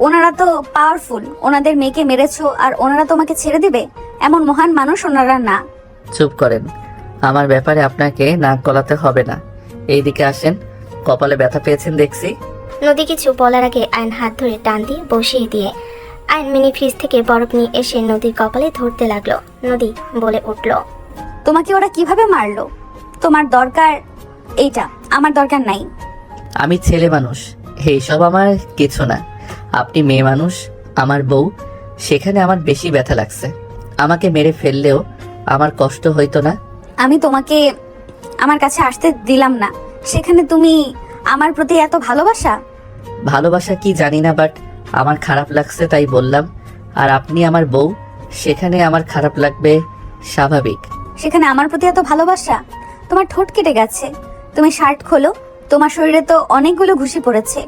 ওনারা তো পাওয়ারফুল, ওনাদের মেয়েকে মেরেছো আর ওনারা তোমাকে ছেড়ে দিবে? এমন মহান মানুষ ওনারা না। চুপ করেন, আমার ব্যাপারে আপনাকে নাক গলাতে হবে না। এইদিকে আসেন, কপালে ব্যথা পেয়েছেন দেখছি। নদী কিছু বলার আগে আয়ন হাত ধরে টান দিয়ে বসিয়ে দিয়ে আয়ন মিনি ফ্রিজ থেকে বরফ নিয়ে এসে নদীর কপালে ধরতে লাগলো। নদী বলে উঠল, তোমাকে ওরা কিভাবে মারলো? তোমার দরকার এইটা, আমার দরকার নাই। আমি ছেলে মানুষ, এইসব আমার কিছু না। আপনি মেয়ে মানুষ, আমার বউ, সেখানে আমার বেশি ব্যথা লাগছে। আমাকে মেরে ফেললেও আমার কষ্ট হইতো না। আমি তোমাকে আমার কাছে আসতে দিলাম না, সেখানে তুমি আমার প্রতি এত ভালোবাসা। ভালোবাসা কি জানি না, বাট আমার খারাপ লাগছে তাই বললাম। আর আপনি আমার বউ, সেখানে আমার খারাপ লাগবে স্বাভাবিক। সেখানে আমার প্রতি এত ভালোবাসা? তোমার ঠোঁট কেটে গেছে, তুমি শার্ট খোলো, তোমার শরীরে তো অনেকগুলো ঘুষি পড়েছে।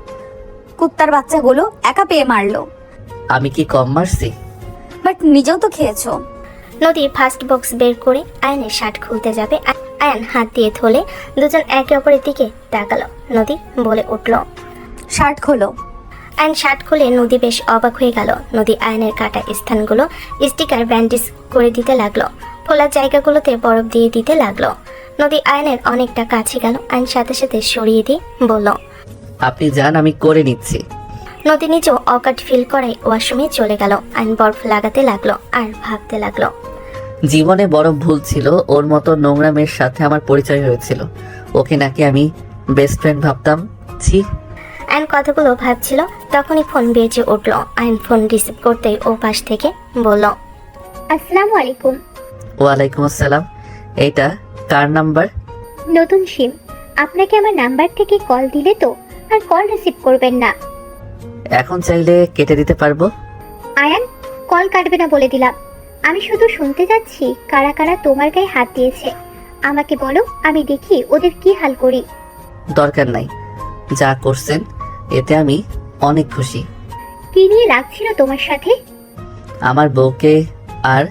কুত্তার বাচ্চাগুলো একা পেয়ে মারলো। আমি কি কম মারছি? বাট নিজেও তো খেয়েছো। নদী ফার্স্ট বক্স বের করে আয়নের শার্ট খুলতে যাবে। আয়ন হাত দিয়ে ধরে দুজন একে অপরের দিকে তাকালো। নদী বলে উঠল, শার্ট খোলো। আয়ন শার্ট খুলে নদী বেশ অবাক হয়ে গেল। নদী আয়নের কাটা স্থানগুলো স্টিকার ব্যান্ডেজ করে দিতে লাগলো, ফোলা জায়গাগুলোতে বরফ দিয়ে দিতে লাগলো। নদী আয়নের অনেকটা কাছে গেল। আয়ন সাথে সাথে সরিয়ে দিয়ে বলল, আপনি যান, আমি করে নিচ্ছি। নদী নিজেও অকাট ফিল করায় ওয়াশরুমে চলে গেল। আয়ন বরফ লাগাতে লাগলো আর ভাবতে লাগলো, জীবনে বড় ভুল ছিল, ওর মতো নোংরা মেয়ের সাথে আমার পরিচয় হয়েছিল। ওকে নাকি আমি বেস্ট ফ্রেন্ড ভাবতাম। ছি। আয়ন কথাগুলো ভাবছিল, তখনই ফোন বেজে উঠল। আয়ন ফোন রিসিভ করতেই ও পাশ থেকে বলল, আসসালামু আলাইকুম। ওয়ালাইকুম আসসালাম। এইটা কার নাম্বার? নতুন সিম, আপনাকে আমার নাম্বার থেকে কল দিলে তো আর কল রিসিভ করবেন না। এখন চাইলে কেটে দিতে পারবো। আয়ান, কল কাটবে না বলে দিলাম। আমি শুধু শুনতে যাচ্ছি কারা কারা তোমার গায়ে হাত দিয়েছে। আমাকে বলো, আমি দেখি ওদের কি হাল করি। দরকার নাই, যা করছেন এতে আমি অনেক খুশি। কি নিয়ে রাখছিল তোমার সাথে? আমার বউকে আর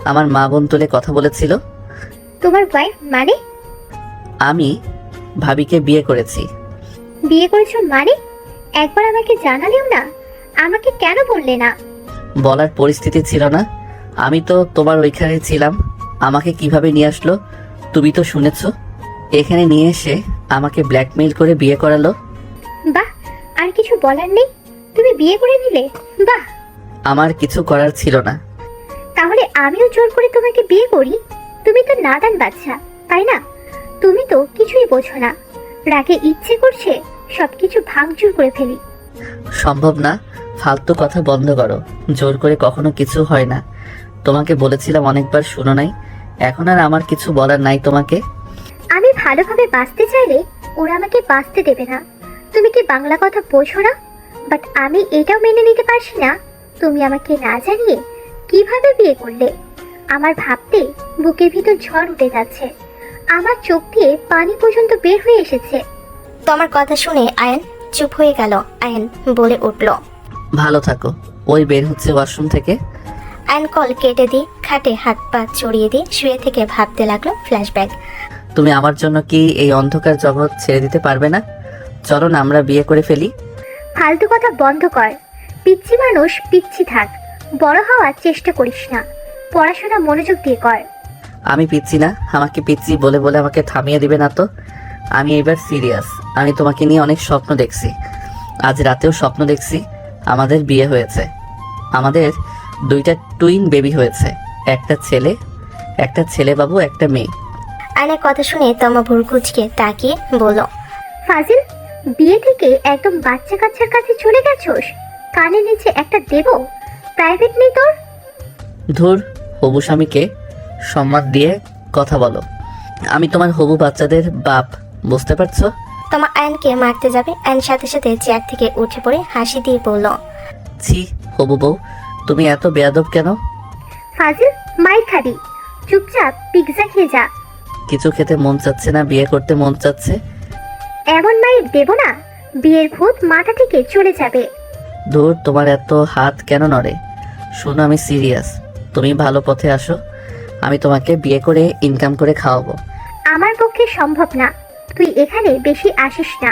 আমার মা বোন তুলে কথা বলেছিল। তোমার ওয়াইফ মানে? আমি ভাবিকে বিয়ে করেছি। বিয়ে করেছো মানে? একবার আমাকে জানালেও না, আমাকে কেন বললে না? বলার পরিস্থিতি ছিল না, আমি তো তোমার ওইখানে ছিলাম। আমাকে কিভাবে নিয়ে আসলো তুমি তো শুনেছো। এখানে নিয়ে এসে আমাকে ব্ল্যাকমেইল করে বিয়ে করালো। বাহ, আর কিছু বলার নেই? তুমি বিয়ে করে নিলে? বাহ। আমার কিছু করার ছিল না। তাহলে আমিও জোর করে তোমাকে বিয়ে করি? তুমি তো নাদান বাচ্চা, তাই না? তুমি তো কিছুই বোঝো না। রাগে ইচ্ছে করছে সবকিছু ভাঙচুর করে ফেলি। সম্ভব না, ফালতু কথা বন্ধ করো। জোর করে কখনো কিছু হয় না। তোমাকে বলেছিলাম অনেকবার, শুনো নাই। এখন আর আমার কিছু বলার নাই তোমাকে। আমি ভালোভাবে বাঁচতে চাইলে ওরা আমাকে বাঁচতে দেবে না। তুমি কি বাংলা কথা বোঝো না? বাট আমি এটাও মেনে নিতে পারছি না তুমি আমাকে না জানিয়ে কিভাবে বিয়ে করলে। আমার ভাবতে বুকের ভিতর ঝড় উঠে যাচ্ছে, আমার চোখ দিয়ে পানি পর্যন্ত বের হয়ে এসেছে। তোমার কথা শুনে আয়ান চুপ হয়ে গেল। আয়ান বলে উঠল, ভালো থাকো। ওই বের হচ্ছে ওয়াশরুম থেকে। আয়ান কল কেটে দিয়ে খাটে হাত পা চড়িয়ে দিয়ে শুয়ে থেকে ভাবতে লাগলো ফ্ল্যাশব্যাক। তুমি আমার জন্য কি এই অন্ধকার জগৎ ছেড়ে দিতে পারবে না? চলো না আমরা বিয়ে করে ফেলি। ফালতু কথা বন্ধ কর। পিচ্ছি মানুষ পিচ্ছি থাক, বড় হওয়ার চেষ্টা করিস না। পড়াশোনা মনোযোগ দিয়ে কর। আমি পিচ্ছি না, আমাকে পিচ্ছি বলে বলে আমাকে থামিয়ে দিবে না তো। আমি এবার সিরিয়াস। আমি তোমাকে নিয়ে অনেক স্বপ্ন দেখছি। আজ রাতেও স্বপ্ন দেখছি আমাদের বিয়ে হয়েছে। আমাদের 2টা টুইন বেবি হয়েছে, একটা ছেলে বাবু, একটা মেয়ে। আয়নের কথা শুনে তমা ভুর কুচকে তাকিয়ে বলল, ফাজিল, বিয়ে থেকে একদম বাচ্চা কাচ্চার কাছে চলে গেছোস। কানের নিচে একটা দেব, প্রাইভেট নেই তোর? ধুর, হবু স্বামীকে সম্মান দিয়ে কথা বলো। আমি তোমার হবু বাচ্চাদের বাপ, বুঝতে পারছো? তোমার আয়নকে মারতে যাবে। আয়ন সাথে সাথে চেয়ার থেকে উঠে পড়ে হাসি দিয়ে বলল, ছি হবু বউ, তুমি এত বেয়াদব কেন? ফাজিল, মাই খাবি। চুপচাপ পিৎজা খেয়ে যা। কিছু খেতে মন চাচ্ছে না, বিয়ে করতে মন চাচ্ছে। এমন মায়ের দেব না, বিয়ের ভূত মাথা থেকে চলে যাবে। ধুর, তোমার এত হাত কেন নড়ে? শোনো, আমি সিরিয়াস। তুমি ভালো পথে আসো, আমি তোমাকে বিয়ে করে ইনকাম করে খাওয়াবো। আমার পক্ষে সম্ভব না, তুই এখানে বেশি আসিস না।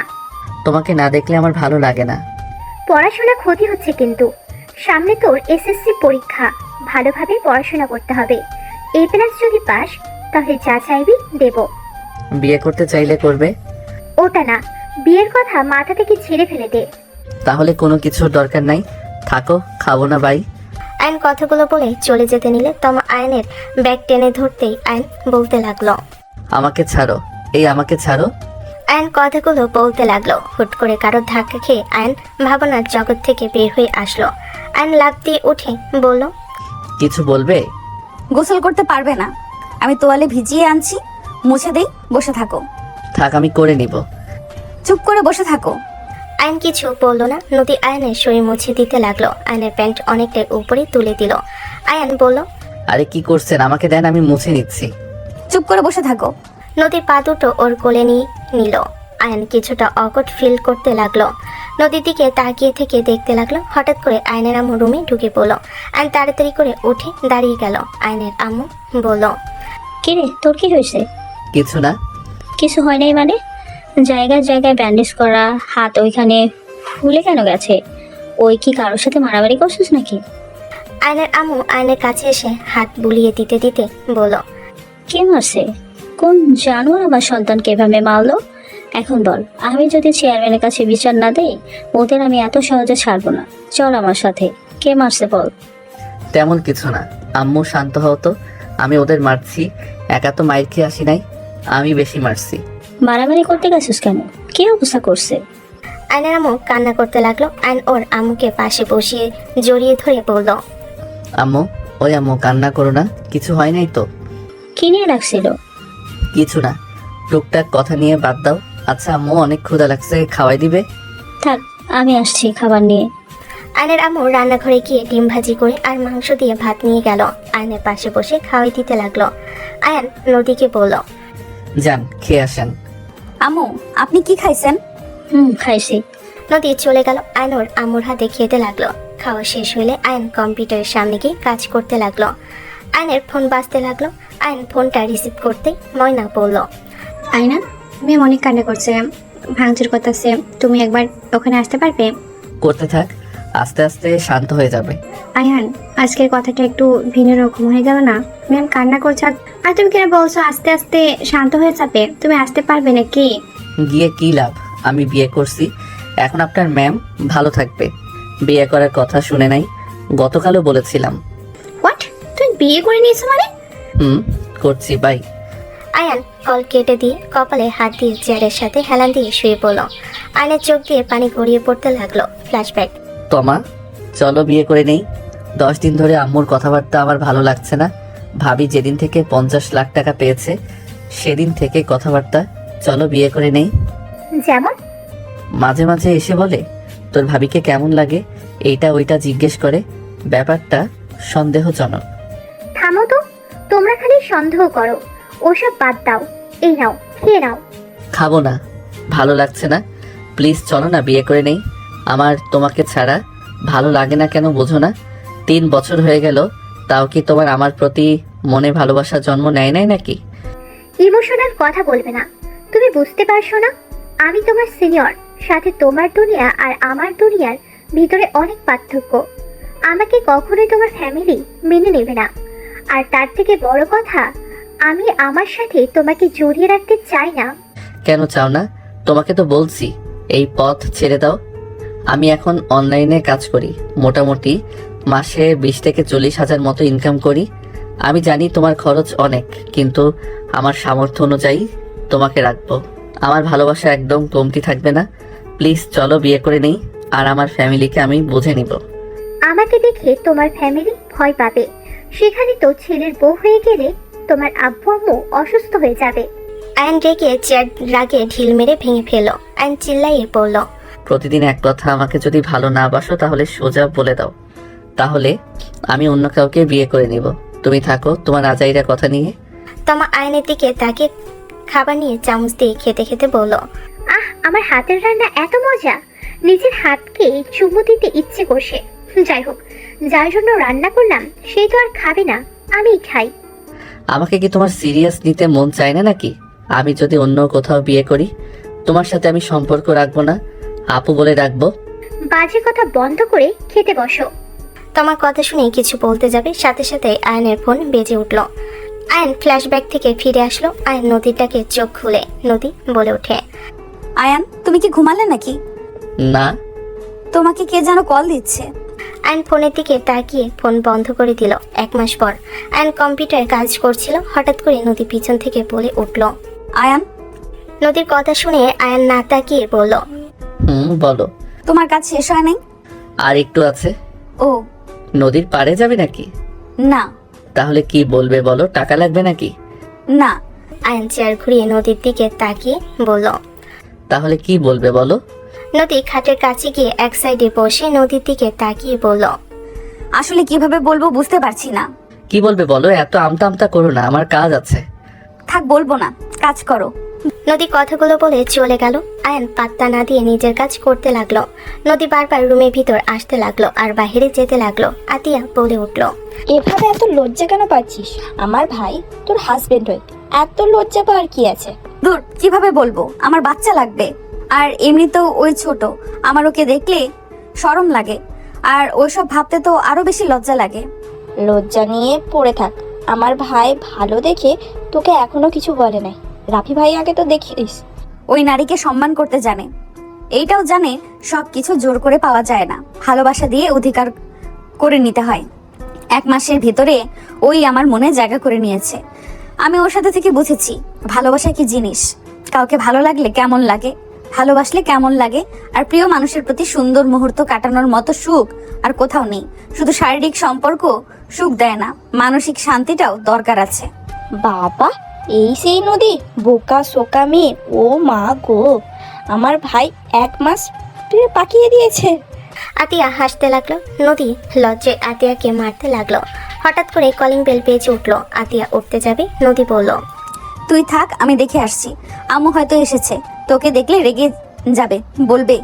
তোমাকে না দেখলে আমার ভালো লাগে না। পড়াশোনা ক্ষতি হচ্ছে কিন্তু। সামনে তোর এসএসসি পরীক্ষা, ভালোভাবে পড়াশোনা করতে হবে। A+ যদি পাস তাহলে যা চাইবি দেব। বিয়ে করতে চাইলে করবে? ওটা না, বিয়ের কথা মাথা থেকে ছেড়ে ফেলে দে। তাহলে কোনো কিছুর দরকার নাই, থাকো, খাবো না বাই। আয়ন কথাগুলো বলে চলে যেতে নিলে তমা আয়নের ব্যাগ টেনে ধরতেই আয়ন বলতে লাগলো, আমাকে ছাড়ো, আমাকে ছাড়ো। আয়ন কথাগুলো বলতে লাগলো। হুট করে কারোর ধাক্কা খেয়ে আয়ন ভাবনার জগৎ থেকে বের হয়ে আসলো। আয়ন লাফ দিয়ে উঠে বলল, কিছু বলবে? গোসল করতে পারবে না, আমি তোয়ালে ভিজিয়ে আনছি, মুছে দেই, বসে থাকো। থাক, আমি করে নিব। চুপ করে বসে থাকো। আয়ন কিছু বললো না। নদী আয়নের শরীর মুছে দিতে লাগলো। আয়নের প্যান্ট অনেকটা উপরে তুলে দিল। আয়ন বলল, আরে কি করছেন, আমাকে দেন, আমি মুছে নিচ্ছি। চুপ করে বসে থাকো। নদীর পা দুটো ওর কোলে নিয়ে নিল। আয়ন কিছুটা অকট ফিল করতে লাগলো। নদীর দিকে তাকিয়ে থেকে দেখতে লাগলো। হঠাৎ করে আয়নের আম্মু রুমে ঢুকে পড়লো। আয়ন তাড়াতাড়ি করে উঠে দাঁড়িয়ে গেল। আয়নের আম্মু বলল, কি রে, তোর কি হয়েছে? কিছু না। কিছু হয় নাই মানে? জায়গায় জায়গায় ব্যান্ডেজ করা, হাত ওইখানে ফুলে কেন গেছে? ওই কি কারোর সাথে মারামারি করছিস নাকি? আয়নের আম্মু আয়নের কাছে এসে হাত বুলিয়ে দিতে দিতে বলল, কে মারছে? কোন জানোয়ার আমার সন্তানকে এভাবে মারলো? এখন বল, আমি যদি চেয়ারম্যানের কাছে বিচার না দেই, ওদের আমি এত সহজে ছাড়বো না। চল আমার সাথে, কে মারছে বল। তেমন কিছু না আম্মু, শান্ত হও তো। আমি ওদের মারছি, একা তো মাইর খেয়ে আসি নাই, আমি বেশি মারছি। মারামারি করতে গেছিস কেন? কে অবস্থা করছে? আয়নের আম্মু কান্না করতে লাগলো। আয়ন ওর আম্মুকে পাশে বসিয়ে জড়িয়ে ধরে বলল, আম্মু, ওই আম্মু কান্না করো না, কিছু হয় নাই তো। কি নিয়ে রাখছিল? কিছু না, টুকটাক কথা নিয়ে বাদ দাও। আচ্ছা আম্মু, অনেক ক্ষুধা লাগছে, খাওয়াই দিবে? থাক, আমি আসছি খাবার নিয়ে। আয়নের আম্মু রান্নাঘরে গিয়ে ডিম ভাজি করে আর মাংস দিয়ে ভাত নিয়ে গেল। আয়নের পাশে বসে খাওয়াই দিতে লাগলো। আয়ান নদীকে বলল, যান খেয়ে আসেন। আম্মু, আপনি কি খাইছেন? খাইছি। নদী চলে গেল। আয়নোর আম্মুর হাতে খেতে লাগলো। খাওয়া শেষ হলে আয়ন কম্পিউটারের সামনে গিয়ে কাজ করতে লাগলো। আয়নের ফোন বাজতে লাগলো। আয়ন ফোনটা রিসিভ করতে ময়না বলল, আয়না, মেয়ে অনেক কান্না করছে, ভাঙচুর করতেছে, তুমি একবার ওখানে আসতে পারবে? করতে থাক, আস্তে আস্তে শান্ত হয়ে যাবে। আয়ান, আজকের কথাটা একটু ভিন্ন রকম হয়ে গেল না? ম্যাম কান্না করছে আর তুমি কেন বলছো আস্তে আস্তে শান্ত হয়ে যাবে? তুমি আসতে পারবে নাকি? গিয়ে কি লাভ? আমি বিয়ে করছি, এখন আপনার ম্যাম ভালো থাকবে। বিয়ে করার কথা শুনে নাই? গতকালও বলেছিলাম। হোয়াট? তুমি বিয়ে করে নিয়েছো মানে? করছি, বাই। আয়ান কল কেটে দিয়ে কপালে হাত দিয়ে চেয়ারের সাথে হেলান দিয়ে শুয়ে পড়ল। আয়নের চোখ দিয়ে পানি গড়িয়ে পড়তে লাগলো। ফ্ল্যাশব্যাক। তমা, চলো বিয়ে করে নেই। 10 দিন ধরে আম্মুর কথাবার্তা আমার ভালো লাগছে না। ভাবি যেদিন থেকে 50 লাখ টাকা পেয়েছে সেদিন থেকে কথাবার্তা, চলো বিয়ে করে নেই। যেমন? মাঝে মাঝে এসে বলে তোর ভাবিকে কেমন লাগে, এইটা ওইটা জিজ্ঞেস করে। ব্যাপারটা সন্দেহজনক। থামো তো, তোমরা খালি সন্দেহ করো। ওসব বাদ দাও, এই নাও খেয়ে নাও। খাবো না, ভালো লাগছে না। প্লিজ চলো না বিয়ে করে নেই। আমার তোমাকে ছাড়া ভালো লাগে না কেন বোঝো না? 3 বছর হয়ে গেল, তাও কি তোমার আমার প্রতি মনে ভালোবাসা জন্ম নেয় নাই নাকি? ইমোশনাল কথা বলবে না। তুমি বুঝতে পারছো না, আমি তোমার সিনিয়র, সাথে তোমার দুনিয়া আর আমার দুনিয়ার ভিতরে অনেক পার্থক্য। আমাকে কখনোই তোমার ফ্যামিলি মেনে নেবে না। আর তার থেকে বড় কথা, আমি আমার সাথে তোমাকে জড়িয়ে রাখতে চাই না। কেন চাও না? তোমাকে তো বলছি এই পথ ছেড়ে দাও। আমি এখন অনলাইনে কাজ করি, মোটামুটি মাসে 20 থেকে 40 হাজার মতো ইনকাম করি। আমি জানি তোমার খরচ অনেক, কিন্তু আমার সামর্থ্য অনুযায়ী তোমাকে রাখবো। আমার ভালোবাসা একদম কমতি থাকবে না। প্লিজ চলো বিয়ে করে নেই, আর আমার ফ্যামিলিকে আমি বুঝে নিব। আমাকে দেখে তোমার ফ্যামিলি ভয় পাবে, সেখানে তো ছেলের বউ হয়ে গেলে তোমার আব্বু আম্মু অসুস্থ হয়ে যাবে। আয়ন রেগে চেয়ার রাগে ঢিল মেরে ভেঙে ফেলল। আয়ন চিল্লাইয়ে পড়ল, প্রতিদিন এক কথা আমাকে যদি ভালো না বাসো তাহলে সোজা বলে দাও, তাহলে আমি অন্য কাউকে বিয়ে করে নিব। তুমি থাকো তোমার আজাইরা কথা নিয়ে। তমা আয়নের দিকে তাকে খাবার নিয়ে চামচ দিয়ে খেতে খেতে বলল, আমার হাতের রান্না এত মজা, নিজের হাতকে চুমু দিতে ইচ্ছে করছে। যাই হোক, যার জন্য রান্না করলাম সেই তো আর খাবে না, আমিই খাই। আমাকে কি তোমার সিরিয়াস নিতে মন চায় না নাকি? আমি যদি অন্য কোথাও বিয়ে করি তোমার সাথে আমি সম্পর্ক রাখবো না, আপু বলে রাখবো। বাজে কথা বন্ধ করে খেতে বসো। তোমার কথা শুনে কিছু বলতে যাবে, সাথে সাথে আয়নের ফোন বেজে উঠল। আয়ন ফ্ল্যাশব্যাক থেকে ফিরে আসলো। আয়ন নদীটাকে চোখ খুলে নদী বলে ওঠে, আয়ান, তুমি কি ঘুমালে নাকি? না। তোমাকে কে যেন কল দিচ্ছে। আয়ন ফোনের দিকে তাকিয়ে ফোন বন্ধ করে দিল। 1 মাস পর আয়ন কম্পিউটারে কাজ করছিল। হঠাৎ করে নদী পিছন থেকে বলে উঠল। আয়ান, নদীর কথা শুনে আয়ন না তাকিয়ে বলল, বলো। তোমার কাজ শেষ হয় নাই? আর একটু আছে। ও নদীর পাড়ে যাবে নাকি? না। তাহলে কি বলবে বলো, টাকা লাগবে নাকি? না। আয়ন চেয়ার ঘুরিয়ে নদীর দিকে তাকিয়ে বলল, তাহলে কি বলবে বলো? নদী খাটের কাছে গিয়ে এক সাইডে বসে নদীর দিকে তাকিয়ে বলল, আসলে কিভাবে বলবো বুঝতে পারছি না। কি বলবে বলো, এত আমতা আমতা করো না, আমার কাজ আছে। থাক, বলবো না, কাজ করো। নদী কথাগুলো বলে চলে গেল। আয়ন পাত্তা না দিয়ে নিজের কাজ করতে লাগলো। নদী বারবার রুমের ভিতর আসতে লাগলো আর বাইরে যেতে লাগলো। আতিয়া বলে উঠলো, এভাবে এত লজ্জা কেন পাচ্ছিস? আমার ভাই তোর হাজবেন্ড হয়ে এত লজ্জা পাওয়ার কি আছে? দূর, কিভাবে বলবো, আমার বাচ্চা লাগবে। আর এমনিতেও ওই ছোট, আমার ওকে দেখলে শরম লাগে, আর ওইসব ভাবতে তো আরো বেশি লজ্জা লাগে। লজ্জা নিয়ে পড়ে থাক। আমার ভাই ভালো দেখে তোকে এখনো কিছু বলে নাই। রাফি ভাই আগে তো দেখিস। ওই নারীকে সম্মান করতে জানে, এইটাও জানে সবকিছু জোর করে পাওয়া যায় না, ভালোবাসা দিয়ে অধিকার করে নিতে হয়। 1 মাসের ভিতরে ওই আমার মনে জায়গা করে নিয়েছে। আমি ওর সাথে থেকে বুঝেছি ভালোবাসা কি জিনিস, কাউকে ভালো লাগলে কেমন লাগে, ভালোবাসলে কেমন লাগে। আর প্রিয় মানুষের প্রতি সুন্দর মুহূর্ত কাটানোর মতো সুখ আর কোথাও নেই। শুধু শারীরিক সম্পর্ক সুখ দেয় না, মানসিক শান্তিটাও দরকার আছে। বাবা, এই সেই নদী, বোকা সোকা মেয়ে। ও মা গো, আমার ভাই 1 মাস পাকিয়ে দিয়েছে। আতিয়া হাসতে লাগলো। নদী লজ্জায় আতিয়াকে মারতে লাগলো। হঠাৎ করে কলিং বেল বেজে উঠলো। আতিয়া উঠতে যাবে, নদী বলল, তুই থাক, আমি দেখে আসছি। আম্মু হয়তো এসেছে, তোকে দেখলে রেগে যাবে, বলবে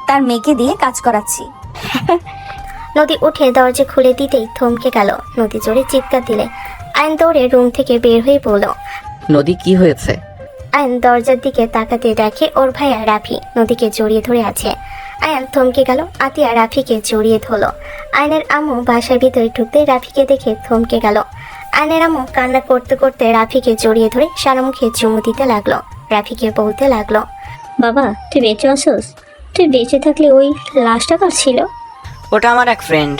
তার মেয়েকে দিয়ে কাজ করাচ্ছি। নদী উঠে দরজা খুলে দিতেই থমকে গেল। নদী জোরে চিৎকার দিলে আয়ন দৌড়ে রুম থেকে বের হয়ে বলল। নদী কি হয়েছে? আয়ন দরজার দিকে তাকাতে দেখে ওর ভাইয়া রাফি নদীকে জড়িয়ে ধরে আছে। আয়ান থমকে গেল। আতিয়া রাফিকে জড়িয়ে ধরল। আয়নের আম্মু বাসার ভিতরে ঢুকতে রাফিকে দেখে থমকে গেল। আয়নের আম্মু কান্না করতে করতে রাফিকে জড়িয়ে ধরে সারা মুখে চুমু দিতে লাগলো। রাফিকে বলতে লাগলো, বাবা তুই বেঁচে আছোস? তুই বেঁচে থাকলে ওই লাশটা কার ছিল? ওটা আমার এক ফ্রেন্ড।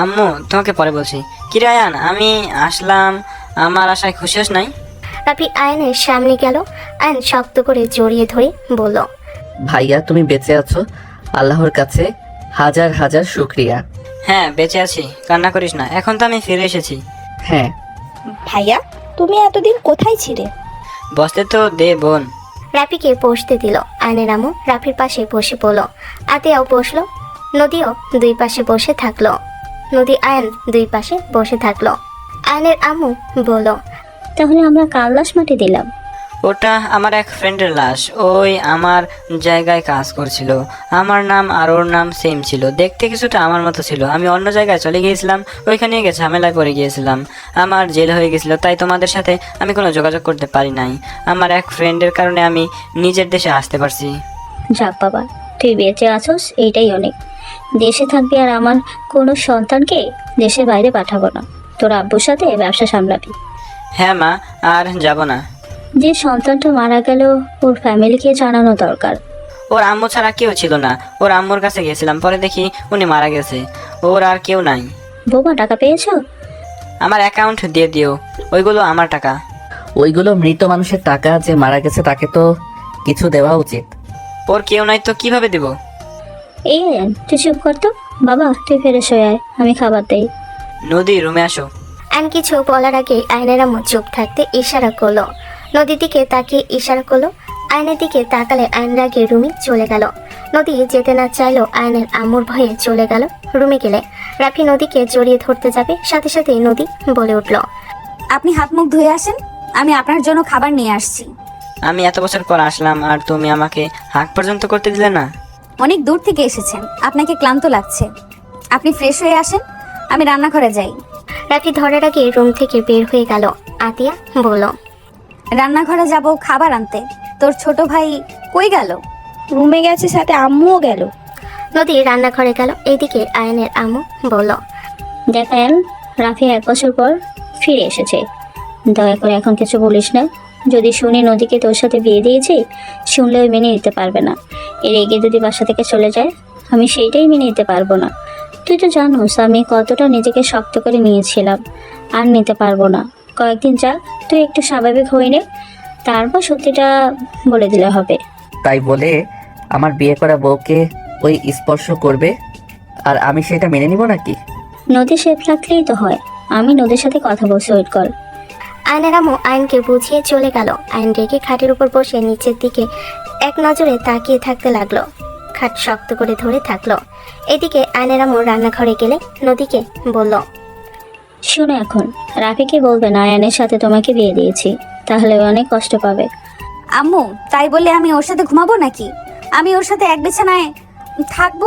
আম্মু তোমাকে পরে বলছি। কিরে আয়ান, আমি আসলাম, আমার আশায় খুশি হস নাই? রাফি আয়নের সামনে গেল। আয়ন শক্ত করে জড়িয়ে ধরে বলল, ভাইয়া তুমি বেঁচে আছো, আল্লাহর কাছে হাজার হাজার শুক্রিয়া। হ্যাঁ বেঁচে আছি, কান্না করিস না, এখন তো আমি ফিরে এসেছি। হ্যাঁ। ভাইয়া তুমি এতদিন কোথায় ছিলে? বসতে তো দে বোন। রাফিকে বসতে দিল। আয়নের আম্মু রাফির পাশে বসে পড়ল। আতিয়াও বসলো। নদীও দুই পাশে বসে থাকলো। নদী আয়ন দুই পাশে বসে থাকলো। আয়নের আম্মু বলল, তাহলে আমরা কার লাশ মাটি দিলাম? ওটা আমার এক ফ্রেন্ডের লাশ, ওই আমার জায়গায় কাজ করছিল। আমার নাম আর ওর নাম সেম ছিল, দেখতে কিছুটা আমার মতো ছিল। আমি অন্য জায়গায় চলে গিয়েছিলাম, ওইখানে গিয়ে ঝামেলায় পড়ে গিয়েছিলাম, আমার জেল হয়ে গেছিল, তাই তোমাদের সাথে আমি কোনো যোগাযোগ করতে পারি নাই। আমার এক ফ্রেন্ডের কারণে আমি নিজের দেশে আসতে পারছি। যাক বাবা, তুই বেঁচে আছোস, এইটাই অনেক। দেশে থাকবি আর আমার কোনো সন্তানকে দেশের বাইরে পাঠাবো না। তোর আব্বুর সাথে ব্যবসা সামলাবি। হ্যাঁ মা, আর যাব না। যে সন্তানটা মারা গেল ওর ফ্যামিলিকে জানানো দরকার। ওর আম্মু ছাড়া কেউ ছিল না। ওর আম্মুর কাছে গেছিলাম, পরে দেখি উনি মারা গেছে, ওর আর কেউ নাই। বৌমা টাকা পেয়েছো? আমার অ্যাকাউন্ট দিয়ে দিও, ওইগুলো আমার টাকা। ওইগুলো মৃত মানুষের টাকা, যে মারা গেছে তাকে তো কিছু দেওয়া উচিত। ওর কেউ নাই তো কিভাবে দেব? এই তুই চুপ করতো। বাবা তুই ফেরে শুয়ে আয়, আমি খাবার দেই। নদী রুমে আসো। আয়ন কিছু বলার আগে আয়নের আম্মু চুপ থাকতে ইশারা করলো। নদীর দিকে তাকিয়ে ইশারা করলো। আয়নের দিকে তাকালে আয়ন রাগে রুমে চলে গেল। নদী যেতে না চাইলো আয়নের আম্মুর ভয়ে চলে গেল। রুমে গেলে রাফি নদীকে জড়িয়ে ধরতে যাবে, সাথে সাথে নদী বলে উঠল, আপনি হাত মুখ ধুয়ে আসেন, আমি আপনার জন্য খাবার নিয়ে আসছি। আমি এত বছর পর আসলাম আর তুমি আমাকে হাঁক পর্যন্ত করতে দিলে না। অনেক দূর থেকে এসেছেন, আপনাকে ক্লান্ত লাগছে, আপনি ফ্রেশ হয়ে আসেন, আমি রান্নাঘরে যাই। রাফি ধরার আগে রুম থেকে বের হয়ে গেল। আতিয়া বলল, রান্নাঘরে যাব খাবার আনতে। তোর ছোট ভাই কই গেল? রুমে গেছে, সাথে আম্মুও গেল। নদী রান্নাঘরে গেল। এইদিকে আয়নের আম্মু বলল, দেখ আয়ান, রাফি 1 বছর পর ফিরে এসেছে, দয়া করে এখন কিছু বলিস না। যদি শুনি নদীকে তোর সাথে বিয়ে দিয়েছি, শুনলেও মেনে নিতে পারবে না। এর এগে যদি বাসা থেকে চলে যায়, আমি সেইটাই মেনে নিতে পারবো না। তুই তো জানোস আমি কতটা নিজেকে শক্ত করে নিয়েছিলাম, আর নিতে পারবো না। কয়েকদিন যাক, তুই একটু স্বাভাবিক হয়ে নে, তারপর সত্যিটা বলে দিলে হবে। তাই বলে আমার বিয়ে করা বউকে ওই স্পর্শ করবে আর আমি সেটা মেনে নিব নাকি? নদী সেফ রাখলেই তো হয়। আমি নদীর সাথে কথা বলছি, ওয়েট কর। আয়নের আম্মু আয়নকে বুঝিয়ে চলে গেল। আয়ন রেগে খাটের উপর বসে নিচের দিকে এক নজরে তাকিয়ে থাকতে লাগলো। খাট শক্ত করে ধরে থাকলো। এদিকে আয়নের আম্মু রান্নাঘরে গেলে নদীকে বলল, শোনো, এখন রাফিকে বলবে না আয়ানের সাথে তোমাকে বিয়ে দিয়েছি, তাহলে ও অনেক কষ্ট পাবে। আম্মু তাই বলে আমি ওর সাথে ঘুমাবো নাকি? আমি ওর সাথে এক বিছানায় থাকবো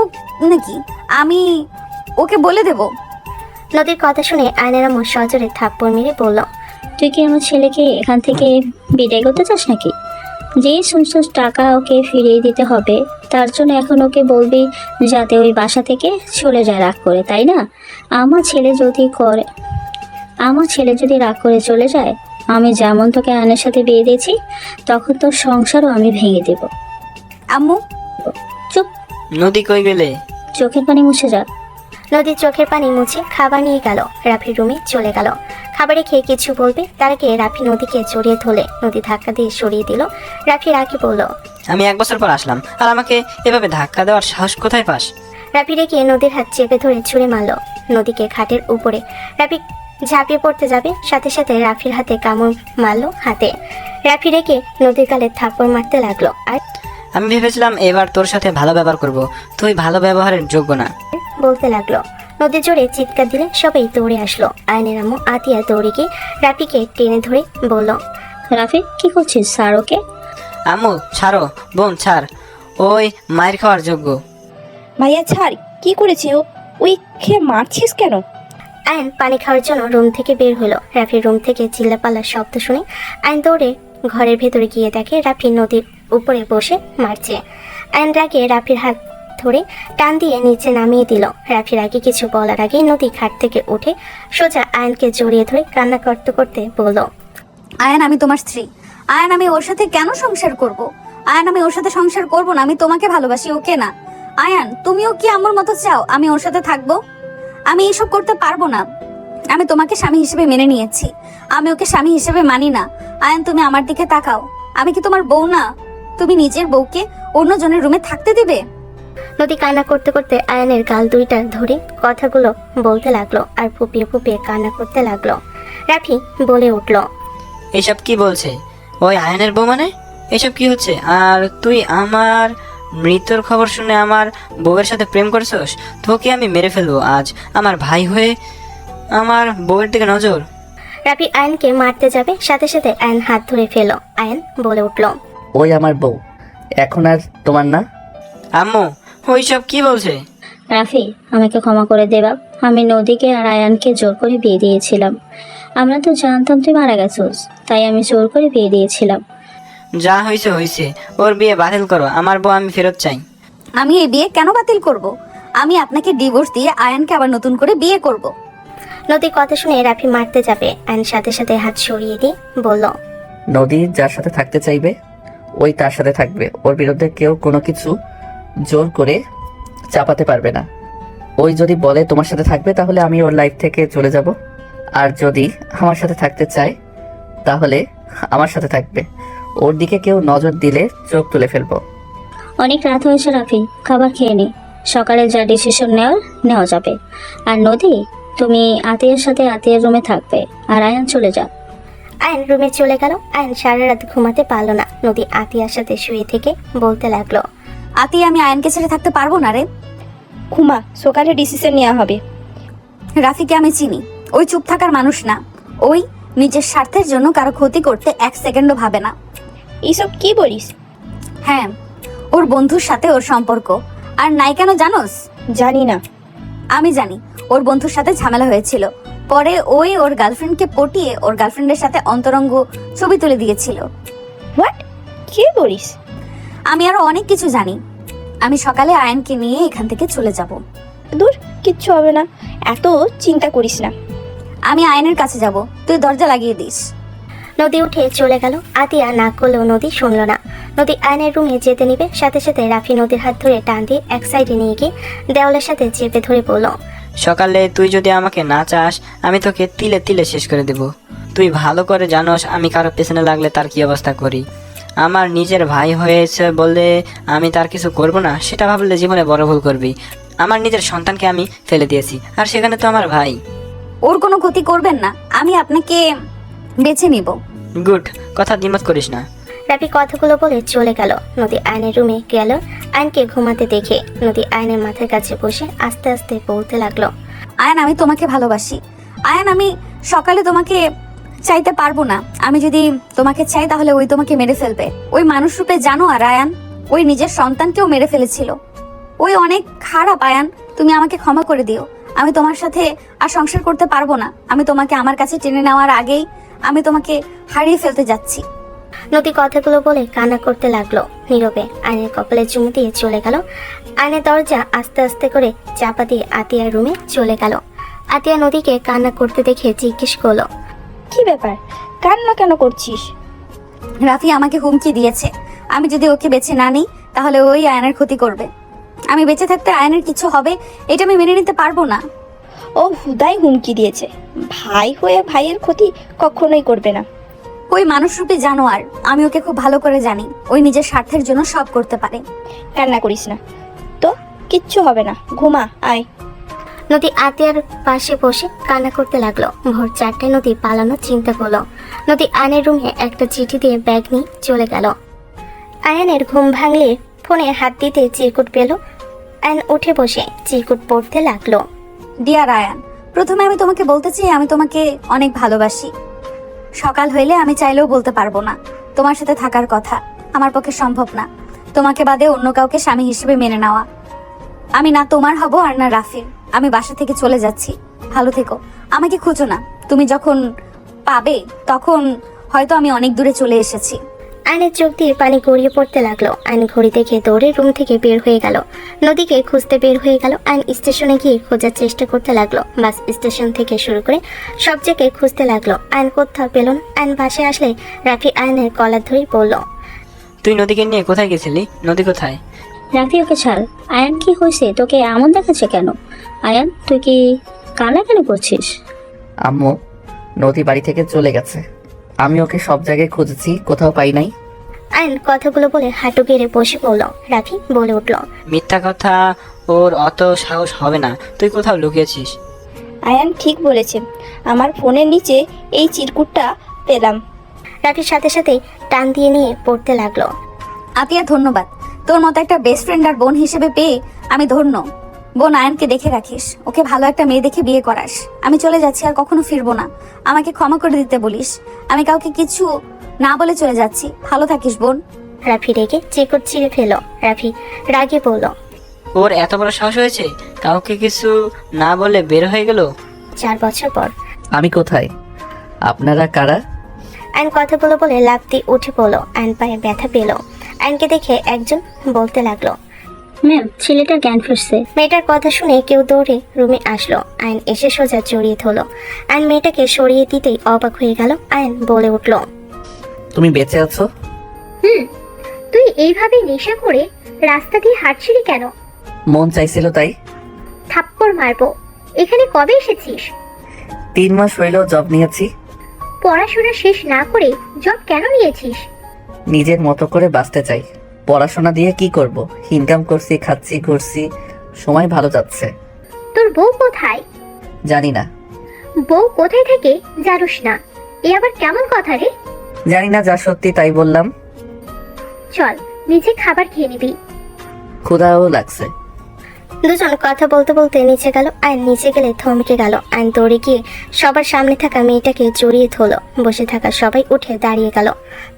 নাকি? আমি ওকে বলে দেব। নদীর কথা শুনে আয়নের আম্মু সজোরে থাপ্পড় মেরে বলল, তুই কি আমার ছেলেকে এখান থেকে বিদায় করতে চাস নাকি? যেই শুনছ টাকা ওকে ফিরিয়ে দিতে হবে, তার জন্য এখন ওকে বলবি যাতে ওই বাসা থেকে চলে যায় রাগ করে, তাই না? আমার ছেলে যদি রাগ করে চলে যায়, আমি যেমন তোকে আয়নের সাথে বিয়ে দিয়েছি, তখন তোর সংসারও আমি ভেঙে দেব। আম্মু চুপ, নদী কই গেলে? চোখের পানি মুছে যা। নদীর চোখের পানি মুছে খাবার নিয়ে গেল। রাফির রুমে চলে গেল। খাবারে খেয়ে কিছু বলবে তার আগে রাফি নদীকে জড়িয়ে ধরলে নদী ধাক্কা দিয়ে সরিয়ে দিল। রাফি রাগে বলল, আমি 1 বছর পর আসলাম আর আমাকে এভাবে ধাক্কা দেওয়ার সাহস কোথায় পাস? রাফি রেখে নদীর হাত চেপে ধরে ছুঁড়ে মারল নদীকে খাটের উপরে। রাফি ঝাঁপিয়ে পড়তে যাবে, সাথে সাথে রাফির হাতে কামড় মারলো হাতে। রাফি রেখে নদীর গালে থাপ্পড় মারতে লাগলো। আর আমি ভেবেছিলাম এবার তোর সাথে ভালো ব্যবহার করব, তুই ভালো ব্যবহারের যোগ্য না। বলতে লাগলো। নদী জোরে চিৎকার দিলে সবাই দৌড়ে আসলো। আয়নের আম্মু আতিয়া দৌড়ে গিয়ে রাফিকে টেনে ধরে বলল, রাফি কি করছিস? Sir okay. আম্মু ছাড়ো, বোন ছাড়, ওই মায়ের খাওয়ার যোগ্য। ভাইয়া ছাড়, কি করেছে ও? ওই খেয়ে মারছিস কেন? আয়ন পানি খাওয়ার জন্য রুম থেকে বের হলো। রাফির রুম থেকে চিল্লাপাল্লার শব্দ শুনে আয়ন দৌড়ে ঘরের ভেতরে গিয়ে দেখে রাফি নদীর উপরে বসে মারছে। আয়ন রাগে রাফির হাত ধরে টান দিয়ে নিচে নামিয়ে দিল। রাফির আগে কিছু বলার আগে নদী খাট থেকে উঠে সোজা আয়নকে জড়িয়ে ধরে কান্না করতে করতে বলল, আয়ান আমি তোমার স্ত্রী। আয়ান আমি ওর সাথে কেন সংসার করব? আয়ান আমি ওর সাথে সংসার করব না, আমি তোমাকে ভালোবাসি, ওকে না। আয়ান তুমিও কি আমার মতো চাও আমি ওর সাথে থাকবো? আমি এসব করতে পারবো না। আমি তোমাকে স্বামী হিসেবে মেনে নিয়েছি, আমি ওকে স্বামী হিসেবে মানি না। আয়ান তুমি আমার দিকে তাকাও, আমি কি তোমার বউ না? তুমি নিজের বউকে অন্যজনের রুমে থাকতে দিবে? নদী কান্না করতে করতে আয়নের গাল দুইটা ধরে কথাগুলো বলতে লাগলো আর ফুপিয়ে ফুপিয়ে কান্না করতে লাগলো। রাফি বলে উঠল, এসব কি বলছে? ওই আয়নের বউ মানে? এসব কি হচ্ছে? আর তুই আমার মৃত্যুর খবর শুনে আমার বউয়ের সাথে প্রেম করছস? তোকে আমি মেরে ফেলবো আজ। আমার ভাই হয়ে আমার বউয়ের দিকে নজর। রাফি আয়নকে মারতে যাবে, সাথে সাথে আয়ন হাত ধরে ফেল। আয়ন বলে উঠল, ওই আমার বউ, এখন আর তোমার না। আম্মু ওই সব কি বলছে? রাফি আমাকে ক্ষমা করে দে বাপ। আমি নদীকে আর আয়ানকে জোর করে বিয়ে দিয়েছিলাম। আমরা তো জানতাম তুই মারা গেছিস, তাই আমি জোর করে বিয়ে দিয়েছিলাম। যা হয়েছে হয়েছে, ওর বিয়ে বাতিল করো। আমার বউ আমি ফেরত চাই। আমি এই বিয়ে কেন বাতিল করব? আমি আপনাকে ডিভোর্স দিয়ে আয়ানকে আবার নতুন করে বিয়ে করব। নদী কথা শুনে রাফি মারতে যাবে। আয়ন সাথে সাথে হাত সরিয়ে দিয়ে বলল, নদী যার সাথে থাকতে চাইবে ওই তার সাথে থাকবে। ওর বিরুদ্ধে কেউ কোনো কিছু জোর করে চাপাতে পারবে না। ওই যদি বলে তোমার সাথে থাকবে তাহলে আমি ওর লাইফ থেকে চলে যাব, আর যদি আমার সাথে থাকতে চায় তাহলে আমার সাথে থাকবে। ওর দিকে কেউ নজর দিলে চোখ তুলে ফেলবো। অনেক রাত হয়েছে রাফি, খাবার খেয়ে নে। সকালে যা ডিসিশন নেওয়া যাবে। আর নদী তুমি আতিয়ার সাথে আতিয়ার রুমে থাকবে, আর আয়ান চলে যা। আয়ন রুমে চলে গেল। আয়ন সারা রাত ঘুমাতে পারলো না। নদী আতিয়ার সাথে শুয়ে থেকে বলতে লাগলো, আতি আমি আয়ানকে ছেড়ে থাকতে পারবো না রে। ঘুমা, সকালে ডিসিশন নেওয়া হবে। রাফিকে আমি চিনি, ওই চুপ থাকার মানুষ না। ওই নিজের স্বার্থের জন্য কারো ক্ষতি করতে এক সেকেন্ডও ভাবে না। এইসব কি বলিস? হ্যাঁ, ওর বন্ধুর সাথে ওর সম্পর্ক। আর নাই কেন জানোস? জানি না। আমি জানি, ওর বন্ধুর সাথে ঝামেলা হয়েছিল। পরে ওই ওর গার্লফ্রেন্ডকে পটিয়ে ওর গার্লফ্রেন্ডের সাথে অন্তরঙ্গ ছবি তুলে দিয়েছিল। হোয়াট? কি বলিস? আমি আরো অনেক কিছু জানি। আমি সকালে আয়ানকে নিয়ে এখান থেকে চলে যাব। দূর, কিচ্ছু হবে না, এত চিন্তা করিস না। আমি আয়নের কাছে যাব, তুই দরজা লাগিয়ে দিস। নদী উঠে চলে গেল। আতিয়া না করলেও নদী শুনল না। নদী আয়নের রুমে যেতে নিবে, সাথে সাথে রাফি নদীর হাত ধরে টান দিয়ে এক সাইডে নিয়ে গিয়ে দেওয়ালের সাথে চেপে ধরে বলল, সকালে তুই যদি আমাকে না চাস আমি তোকে তিলে তিলে শেষ করে দেব। তুই ভালো করে জানোস আমি কারো পেছনে লাগলে তার কি অবস্থা করি। আমার নিজের ভাই হয়েছে বলে আমি তার কিছু করব না, সেটা ভাবলে জীবনে বড় ভুল করবি। আমার নিজের সন্তানকে আমি ফেলে দিয়েছি, আর সেখানে তো আমার ভাই। ওর কোনো ক্ষতি করবেন না, আমি আপনাকে বেছে নিব। গুড, কথা দ্বিমত করিস না। রাফি কথাগুলো বলে চলে গেল। নদী আয়নের রুমে গেল। আয়নকে ঘুমাতে দেখে নদী আয়নের মাথার কাছে বসে আস্তে আস্তে বলতে লাগলো, আয়ান আমি তোমাকে ভালোবাসি। আয়ান আমি সকালে তোমাকে চাইতে পারবো না। আমি যদি তোমাকে চাই তাহলে ওই তোমাকে মেরে ফেলবে। ওই মানুষ রূপে জানো, আর আয়ান ওই নিজের সন্তানকেও মেরে ফেলেছিল। ওই অনেক খারাপ আয়ান, তুমি আমাকে ক্ষমা করে দিও। আমি তোমার সাথে আর সংসার করতে পারবো না। আমি তোমাকে আমার কাছে টেনে নেওয়ার আগেই আমি তোমাকে হারিয়ে ফেলতে যাচ্ছি। নদী কথাগুলো বলে কান্না করতে লাগলো। নীরবে আয়নের কপালে চুমু দিয়ে চলে গেল। আয়নের দরজা আস্তে আস্তে করে চাপা দিয়ে আতিয়ার রুমে চলে গেল। আতিয়া নদীকে কান্না করতে দেখে জিজ্ঞেস করলো, কি ব্যাপার, কান্না কেন করছিস? রাফি আমাকে হুমকি দিয়েছে, আমি যদি ওকে বেছে না নিই তাহলে ওই আয়নের ক্ষতি করবে। আমি বেঁচে থাকতে আয়নের কিছু হবে এটা আমি মেনে নিতে পারবো না। ও হুদাই হুমকি দিয়েছে। ভাই হয়ে ভাইয়ের ক্ষতি কখনোই করবে না। ওই মানুষ রূপে জানোয়ার, আমি ওকে খুব ভালো করে জানি। ওই নিজের স্বার্থের জন্য সব করতে পারে। কান্না করিস না তো, কিচ্ছু হবে না, ঘুমা, আয়। নদী আতিয়ার পাশে বসে কান্না করতে লাগলো। ভোর 4টায় নদী পালানোর চিন্তা করলো। নদী আয়নের রুমে একটা চিঠি দিয়ে ব্যাগ নিয়ে চলে গেল। আয়নের ঘুম ভাঙলে ফোনে হাত দিতে চিরকুট পেল। আয়ন উঠে বসে চিরকুট পড়তে লাগলো। ডিয়ার আয়ান, প্রথমে আমি তোমাকে বলতে চাই আমি তোমাকে অনেক ভালোবাসি। সকাল হইলে আমি চাইলেও বলতে পারবো না তোমার সাথে থাকার কথা। আমার পক্ষে সম্ভব না তোমাকে বাদে অন্য কাউকে স্বামী হিসেবে মেনে নেওয়া। আমি না তোমার হব আর না রাফির। আমি বাসা থেকে চলে যাচ্ছি, ভালো থেকো। আমাকে খুঁজো না, তুমি যখন পাবে তখন হয়তো আমি অনেক দূরে চলে এসেছি। আয়নের চোখ দিয়ে পানি গড়িয়ে পড়তে লাগলো। আয়ন ঘড়ি দেখে দৌড়ে রুম থেকে বের হয়ে গেল, নদীকে খুঁজতে বের হয়ে গেল। আয়ন স্টেশনে গিয়ে খোঁজার চেষ্টা করতে লাগলো। বাস স্টেশন থেকে শুরু করে সব জায়গায় খুঁজতে লাগলো। আয়ন কোথাও পেল না। আয়ন বাসায় আসলে রাফি আয়নের কলার ধরেই বলল, তুই নদীকে নিয়ে কোথায় গেছিলি? নদী কোথায়? রাফি ওকে ছাড়। আয়ান কি হয়েছে, তোকে এমন দেখাচ্ছে কেন? আয়ান তুই কি কান্নাকানি করছিস? আম্মু, নদী বাড়ি থেকে চলে গেছে। আমি ওকে সব জায়গায় খুঁজেছি, কোথাও পাই নাই। আয়ন কথাগুলো বলে হাঁটু গেড়ে বসে পড়ল। রাফি বলে উঠল, মিথ্যা কথা, ওর অত সাহস হবে না। তুই কোথাও লুকিয়েছিস? আয়ান ঠিক বলেছে, আমার ফোনের নিচে এই চিরকুটটা পেলাম। রাফির সাথে সাথে টান দিয়ে নিয়ে পড়তে লাগলো। আতিয়া ধন্যবাদ, তোর মতো একটা বেস্ট ফ্রেন্ড আর বোন হিসেবে পেয়ে আমি ধন্য। বোন আয়নকে দেখে রাখিস, ওকে ভালো একটা মেয়ে দেখে বিয়ে করাস। আমি চলে যাচ্ছি, আর কখনো ফিরবো না। আমাকে ক্ষমা করে দিতে বলিস, আমি কাউকে কিছু না বলে চলে যাচ্ছি। ভালো থাকিস বোন। রাফি রেগে চিরকুট ছিঁড়ে ফেলো। রাফি রাগে বলল, ওর এত বড় সাহস হয়েছে, কাউকে কিছু না বলে বের হয়ে গেল। 4 বছর পর। আমি কোথায়? আপনারা কারা? আয়ন কথাগুলো বলে লাফ দিয়ে উঠে পড়লো। আয়ন পায়ে ব্যথা পেল। আয়নকে দেখে একজন বলতে লাগলো, ম্যাম, ছেলেটার জ্ঞান ফিরছে। মেয়েটার কথা শুনে কেউ দৌড়ে রুমে আসলো। আয়ন এসে সোজা জড়িয়ে ধরলো। আয়ন মেয়েটাকে সরিয়ে দিতেই অবাক হয়ে গেল। আয়ন বলে উঠল, তুমি বেঁচে আছো? তুই এইভাবে নেশা করে রাস্তা দিয়ে হাঁটছিলি কেন? মন চাইছিল তাই। থাপ্পড় মারবো। এখানে কবে এসেছিস? 3 মাস হইল জব নিয়েছি। পড়াশোনা শেষ না করে জব কেন নিয়েছিস? নিজের মতো করে বাঁচতে চাই। পড়াশোনা দিয়ে কি করব? ইনকাম করছি, খাচ্ছি, ঘুরছি, সময় ভালো যাচ্ছে। তোর বউ কোথায়? জানি না। বউ কোথায় থাকে জানোস না? এ আবার কেমন কথা রে? জানি না, যা সত্যি তাই বললাম। চল নিজে খাবার খেয়ে নিবি। ক্ষুধাও লাগছে। দুজন কথা বলতে বলতে নিচে গেল। আয়ন নিচে গেলে থমকে গেল। আয়ন দৌড়ে গিয়ে সবার সামনে থাকা মেয়েটাকে জড়িয়ে ধরলো। বসে থাকা সবাই উঠে দাঁড়িয়ে গেল।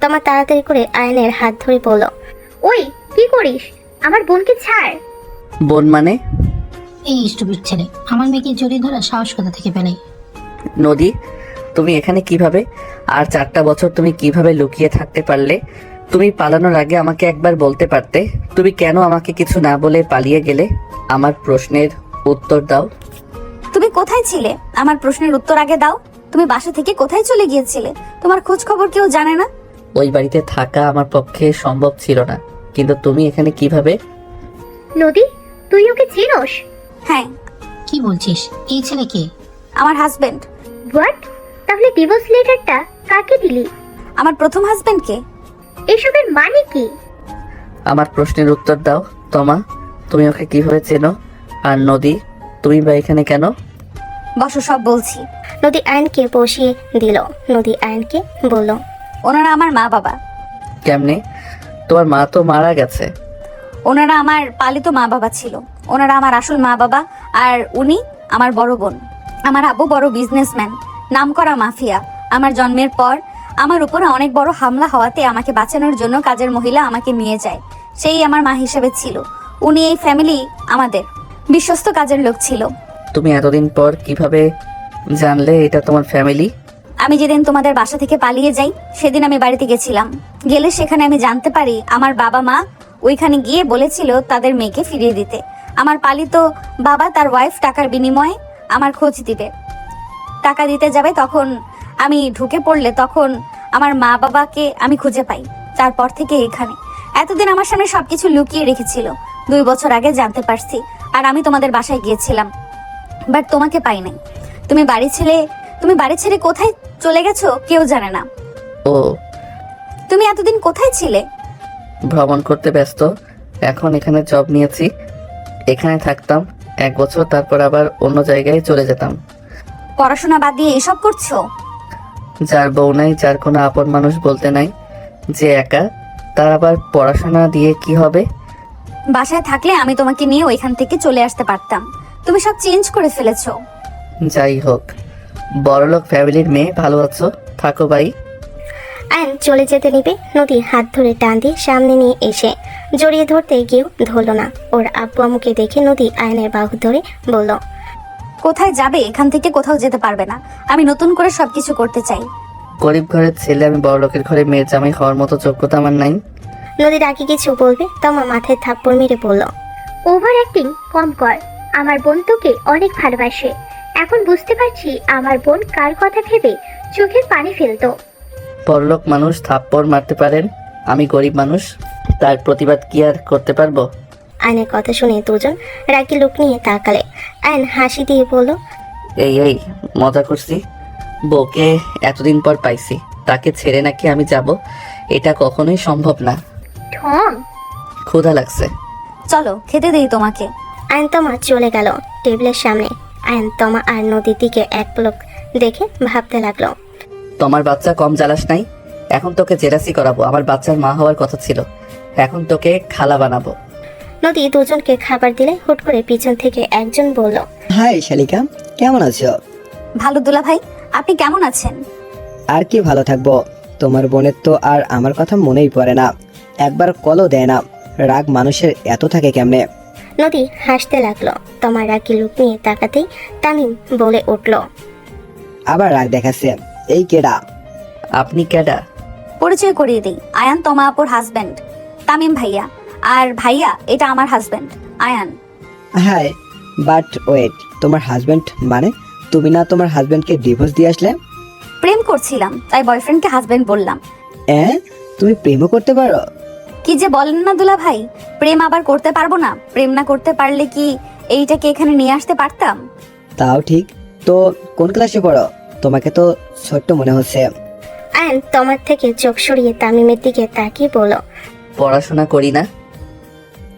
তোমার তাড়াতাড়ি করে আয়নের হাত ধরে বলল, ওই কি করিস? আমার বোনকে ছাড়। বোন মানে? এই স্টুপিড ছেলে আমার মেয়েকে জড়িয়ে ধরা সাহস কোথা থেকে পেলে? নদী, তুমি এখানে কিভাবে? আর 4টা বছর তুমি কিভাবে লুকিয়ে থাকতে পারলে? তুমি পালানোর আগে আমাকে একবার বলতে পারতে। তুমি কেন আমাকে কিছু না বলে পালিয়ে গেলে? আমার প্রশ্নের উত্তর দাও। তুমি কোথায় ছিলে? আমার প্রশ্নের উত্তর আগে দাও। তুমি বাসা থেকে কোথায় চলে গিয়েছিলে? তোমার খোঁজ খবর কেউ জানে না? ওই বাড়িতে থাকা আমার পক্ষে সম্ভব ছিল না, কিন্তু তুমি এখানে কিভাবে? নদী, তুই ওকে চিনোস? হ্যাঁ। কি বলছিস? এই ছেলে কে? আমার হাজবেন্ড। হোয়াট? তাহলে ডিভোর্স লেটারটা কাকে দিলি? আমার প্রথম হাজবেন্ডকে। এসবের মানে কি? আমার প্রশ্নের উত্তর দাও। তোমা, তুমি ওকে কিভাবে চেনো? আর নদী, তুমি বা এখানে কেন? বসো, সব বলছি। নদী আয়নকে বসিয়ে দিল। নদী আয়নকে বলল, ওনারা আমার মা বাবা। কেমনে? তোমার মা তো মারা গেছে। ওনারা আমার পালিত মা বাবা ছিল। ওনারা আমার আসল মা বাবা, আর উনি আমার বড় বোন। আমার আব্বু বড় বিজনেসম্যান, নামকরা মাফিয়া। আমার জন্মের পর আমার উপরে অনেক বড় হামলা হওয়াতে আমাকে বাঁচানোর জন্য কাজের মহিলা আমাকে নিয়ে যায়। সেই আমার মা হিসেবে ছিল। উনি এই ফ্যামিলি আমাদের বিশ্বস্ত কাজের লোক ছিল। তুমি এতদিন পর কিভাবে জানলে এটা তোমার ফ্যামিলি? আমি যেদিন তোমাদের বাসা থেকে পালিয়ে যাই সেদিন আমি বাড়িতে গেছিলাম। গেলে সেখানে আমি জানতে পারি আমার বাবা মা ওইখানে গিয়ে বলেছিল তাদের মেয়েকে ফিরিয়ে দিতে। আমার পালিত বাবা তার ওয়াইফ টাকার বিনিময়ে আমার খোঁজ দিবে, টাকা দিতে যাবে। তখন আমি ঢুকে পড়লে তখন আমার মা বাবাকে আমি খুঁজে পাই। তারপর থেকে এখানে এতদিন আমার সামনে সবকিছু লুকিয়ে রেখেছিল। 2 বছর আগে জানতে পারছি, আর আমি তোমাদের বাসায় গিয়েছিলাম, বাট তোমাকে পাই নাই। তুমি বাড়ি ছেড়ে কোথায় চলে গেছো কেউ জানে না। ও, তুমি এতদিন কোথায় ছিলে? ভ্রমণ করতে ব্যস্ত। এখন এখানে জব নিয়েছি, এখানে থাকতাম 1 বছর, তারপর আবার অন্য জায়গায় চলে যেতাম। পড়াশোনা বাদ দিয়ে এসব করছো? যার বউ নাই, যার কোনো আপন মানুষ বলতে নাই, যে একা, তার আবার পড়াশোনা দিয়ে কি হবে? বাসায় থাকলে আমি তোমাকে নিয়ে ওইখান থেকে চলে আসতে পারতাম। তুমি সব চেঞ্জ করে ফেলেছো। যাই হোক, বড়লোক ফ্যামিলির মেয়ে, ভালো আছো, থাকো বাই। আয়ন চলে যেতে নিবে, নদী হাত ধরে টান দিয়ে সামনে নিয়ে এসে জড়িয়ে ধরতে গিয়েও ধরল না। ওর আব্বু আম্মুকে দেখে নদী আয়নের বাহু ধরে বলল, কোথায় যাবে? এখান থেকে কোথাও যেতে পারবে না। আমি নতুন করে সবকিছু করতে চাই। গরিব ঘরের ছেলে, আমি বড়লোকের ঘরে মেয়ের জামাই হওয়ার মতো যোগ্যতা আমার নাই। নদীর আগে কিছু বলবে, তমা মাথায় থাপ্পড় মেরে বলল, ওভার অ্যাক্টিং কম কর। আমার বোন তোকে অনেক ভালোবাসে। এখন বুঝতে পারছি আমার বোন কার কথা ভেবে চোখের পানি ফেলতো। বড়লোক মানুষ থাপ্পড় মারতে পারেন, আমি গরিব মানুষ, তার প্রতিবাদ কি আর করতে পারবো? আয়নের কথা শুনে দুজন রাগি লোক নিয়ে তাকালে। আয়ন হাসি দিয়ে বলল, এই মজা করছি। বউকে এতদিন পর পাইছি, তাকে ছেড়ে নাকি আমি যাব, এটা কখনোই সম্ভব না। ঠং। ক্ষুধা লাগছে, চলো খেতে দেই তোমাকে। আয়ন তমা চলে গেল টেবিলের সামনে। আয়ন তমা আর নদীর দিকে এক পলক দেখে ভাবতে লাগলো, তোমার বাচ্চা কম জ্বালাস নাই? এখন তোকে জেরাসি করাবো। আমার বাচ্চার মা হওয়ার কথা ছিল, এখন তোকে খালা বানাবো। নদী দুজনকে খাবার দিলে হুট করে পিছন থেকে একজন বলল, হাই শালিকা, কেমন আছো? ভালো দুলা ভাই, আপনি কেমন আছেন? আর কি ভালো থাকবো, তোমার বোনের তো আর আমার কথা মনেই পড়ে না, একবার কলও দেয় না। রাগ মানুষের এত থাকে কেমনে? নদী হাসতে লাগলো। তোমার রাগি লুক নিয়ে তাকাতেই তামিম বলে উঠল, আবার রাগ দেখাচ্ছে, এই কেডা? আপনি কেডা? পরিচয় করিয়ে দিই, আয়ান তোমা আপুর হাজবেন্ড তামিম ভাইয়া। আর ভাইয়া, এটা আমার husband Ayaan. Hi, but wait, তোমার হাজবেন্ড মানে? তুমি না তোমার হাজবেন্ডকে ডিভোর্স দিয়ে আসলে? প্রেম করছিলাম, তাই বয়ফ্রেন্ডকে হাজবেন্ড বললাম। তুমি প্রেমও করতে পারো? কি যে বলেন না দুলা ভাই, প্রেম আবার করতে পারবো না? প্রেম না করতে পারলে কি এইটাকে এখানে নিয়ে আসতে পারতাম? তাও ঠিক। তো কোন ক্লাসে পড়ো? তোমাকে তো ছোট্ট মনে হচ্ছে। আয়ন তোমার থেকে চোখ সরিয়ে তামিমের দিকে তাকিয়ে বলল, পড়াশোনা করি না।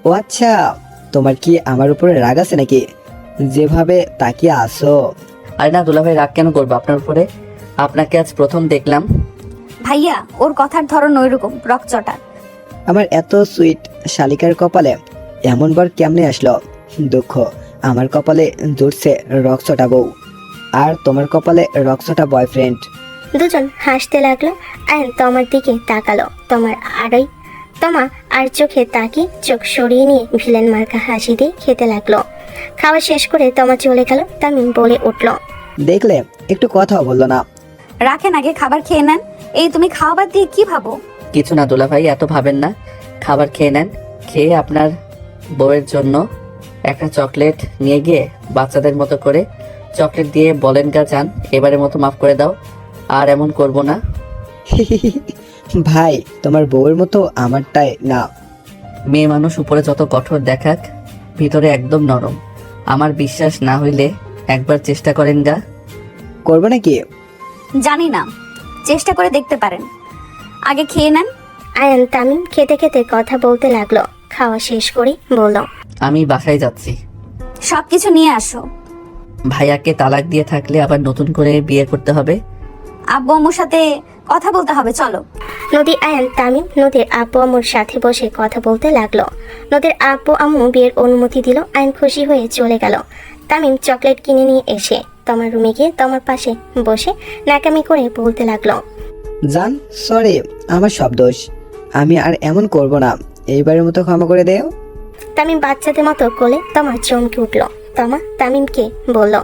ও আচ্ছা, তোমার কি আমার উপরে রাগ আছে নাকি, যেভাবে তাকিয়ে আসো? আরে না দুলাভাই, রাগ কেন করবো আপনার উপরে? আপনাকে আজ প্রথম দেখলাম। ভাইয়া, ওর কথার ধরন ওইরকম রকচটা। আমার এত সুইট শালিকার কপালে এমন বার কেমনে আসলো? দুঃখ, আমার কপালে জুটছে রক্সটা বউ, আর তোমার কপালে রক্সটা বয়ফ্রেন্ড। দুজন হাসতে লাগলো। আয়ন তোমার দিকে তাকালো। তোমার তোমা আর চোখে তাকি চোখ সরিয়ে নিয়ে ভিলেন মার্কা হাসি দিয়ে খেতে লাগলো। খাওয়া শেষ করে তোমা চলে গেল। তামিম বলে উঠল, দেখলে একটু কথাও বললো না। রাখেন, আগে খাবার খেয়ে নেন। এই তুমি খাবার দিয়ে কি ভাবো? কিছু না দুলাভাই, এত ভাবেন না, খাবার খেয়ে নেন। খেয়ে আপনার বউয়ের জন্য একটা চকলেট নিয়ে গিয়ে বাচ্চাদের মতো করে চকলেট দিয়ে বলেন, গা যান, এবারের মতো মাফ করে দাও, আর এমন করব না। ভাই, তোমার বউয়ের মতো আমারটাই না। মেয়ে মানুষ উপরে যত কঠোর দেখাক, ভিতরে একদম নরম। আমার বিশ্বাস না হইলে একবার চেষ্টা করেন গা। করবো নাকি? জানি না, চেষ্টা করে দেখতে পারেন। আগে খেয়ে নেন। আয়ন তামিম খেতে খেতে কথা বলতে লাগলো। খাওয়া শেষ করে বলল, আমি বাসায় যাচ্ছি। সবকিছু নিয়ে আসো। ভাইয়াকে তালাক দিয়ে থাকলে আবার নতুন করে বিয়ে করতে হবে। আব্বু আম্মুর সাথে কথা বলতে হবে, চলো। নদী আয়ন তামিম নদীর আব্বু আম্মুর সাথে বসে কথা বলতে লাগলো। নদীর আব্বু আম্মু বিয়ের অনুমতি দিল। আয়ন খুশি হয়ে চলে গেল। তামিম চকলেট কিনে নিয়ে এসে তোমার রুমে গিয়ে তোমার পাশে বসে নাকামি করে বলতে লাগলো, জান, সরি, আমার সব দোষ, আমি আর এমন করব না, এইবারের মতো ক্ষমা করে দেও। তামিম বাচ্চাদের মতো কোলে তোমার চমকে উঠল। তোমা তামিমকে বলল,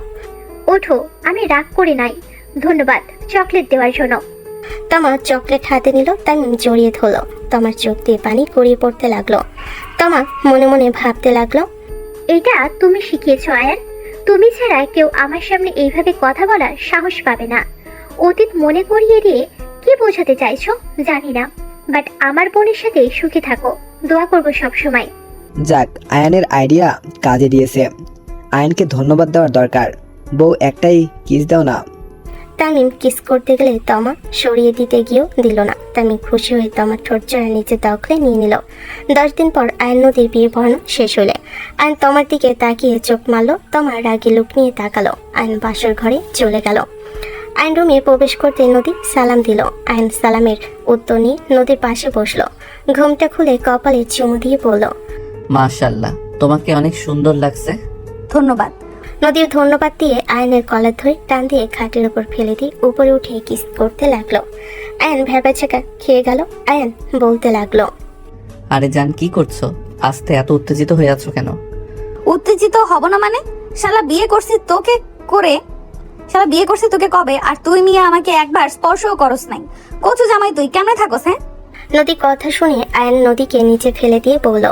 ওঠো, আমি রাগ করে নাই। ধন্যবাদ চকলেট দেওয়ার জন্য। তোমা চকলেট হাতে নিল। তামিম জড়িয়ে ধরল। তোমার চোখ দিয়ে পানি গড়িয়ে পড়তে লাগলো। তোমা মনে মনে ভাবতে লাগলো, এটা তুমি শিখিয়েছো আয়ান। তুমি ছাড়া কেউ আমার সামনে এইভাবে কথা বলার সাহস পাবে না। অতীত মনে করিয়ে দিয়ে কি বোঝাতে চাইছো জানি না, বাট আমার বোনের সাথে সুখে থাকো, দোয়া করবো সব সময়। যাক, আয়ানের আইডিয়া কাজে দিয়েছে। আয়ানকে ধন্যবাদ দেওয়ার দরকার। বউ একটাই কিস দাও না। তামিম কিস করতে গেলে তোমা সরিয়ে দিতে গিয়েও দিল না। তামিম খুশি হয়ে তোমার ঠোঁট চড়া নিচে দখলে নিয়ে নিল। 10 দিন পর আয়ন নদীর বিয়ে পড়ানো শেষ হলে আয়ন তোমার দিকে তাকিয়ে চোখ মারলো। তোমার রাগি লুক নিয়ে তাকালো। আয়ন বাসর ঘরে চলে গেল। আয়ন রুমে প্রবেশ করতে নদী সালাম দিল। আয়ন সালামের উত্তর নিয়ে নদীর পাশে বসলো। ঘুমটা খুলে কপালে চুমু দিয়ে বলল, মাশাআল্লাহ, তোমাকে অনেক সুন্দর লাগছে। ধন্যবাদ। নদীর ধন্যবাদ দিয়ে আয়নের কলার ধরে টান দিয়ে খাটের উপর ফেলে দিয়ে উপরে উঠে কিস করতে লাগলো। আয়ন ভেবাচাকা খেয়ে গেল। আয়ন বলতে লাগলো, আরে জান, কি করছো? আস্তে এত উত্তেজিত হয়ে আছো কেন? উত্তেজিত হব না মানে? শালা বিয়ে করছি তোকে করে, শালা বিয়ে করছি তোকে কবে, আর তুই মিয়া আমাকে একবার স্পর্শও করস নাই। কচু জামাই তুই কেমনে থাকস? হ্যাঁ, নদী কথা শুনে আয়ন নদীকে নিচে ফেলে দিয়ে বলল,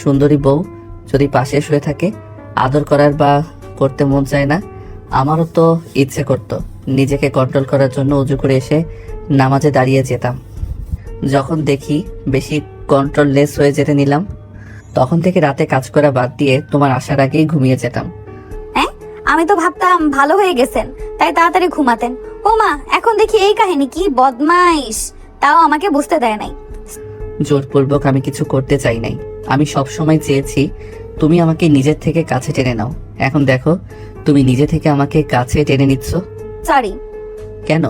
সুন্দরী বউ যদি পাশে শুয়ে থাকে, আদর করার বা করতে মন চায় না? আমারও তো ইচ্ছে করতো নিজেকে কন্ট্রোল করার জন্য উজু করে এসে নামাজে দাঁড়িয়ে যেতাম। যখন দেখি বেশি কন্ট্রোললেস হয়ে যেতে নিলাম, তখন থেকে রাতে কাজ করা বাদ দিয়ে তোমার আসার আগেই ঘুমিয়ে যেতাম। আমি তো ভাবতাম ভালো হয়ে গেছেন তাই তাড়াতাড়ি ঘুমাতেন। ও মা, এখন দেখি এই কাহিনী, কি বদমাইশ! তাও আমাকে বুঝতে দেয় নাই। জোরপূর্বক আমি কিছু করতে চাই নাই। আমি সব সময় চেয়েছি তুমি আমাকে নিজের থেকে কাছে টেনে নাও। এখন দেখো তুমি নিজে থেকে আমাকে কাছে টেনে নিচ্ছ। সরি কেন?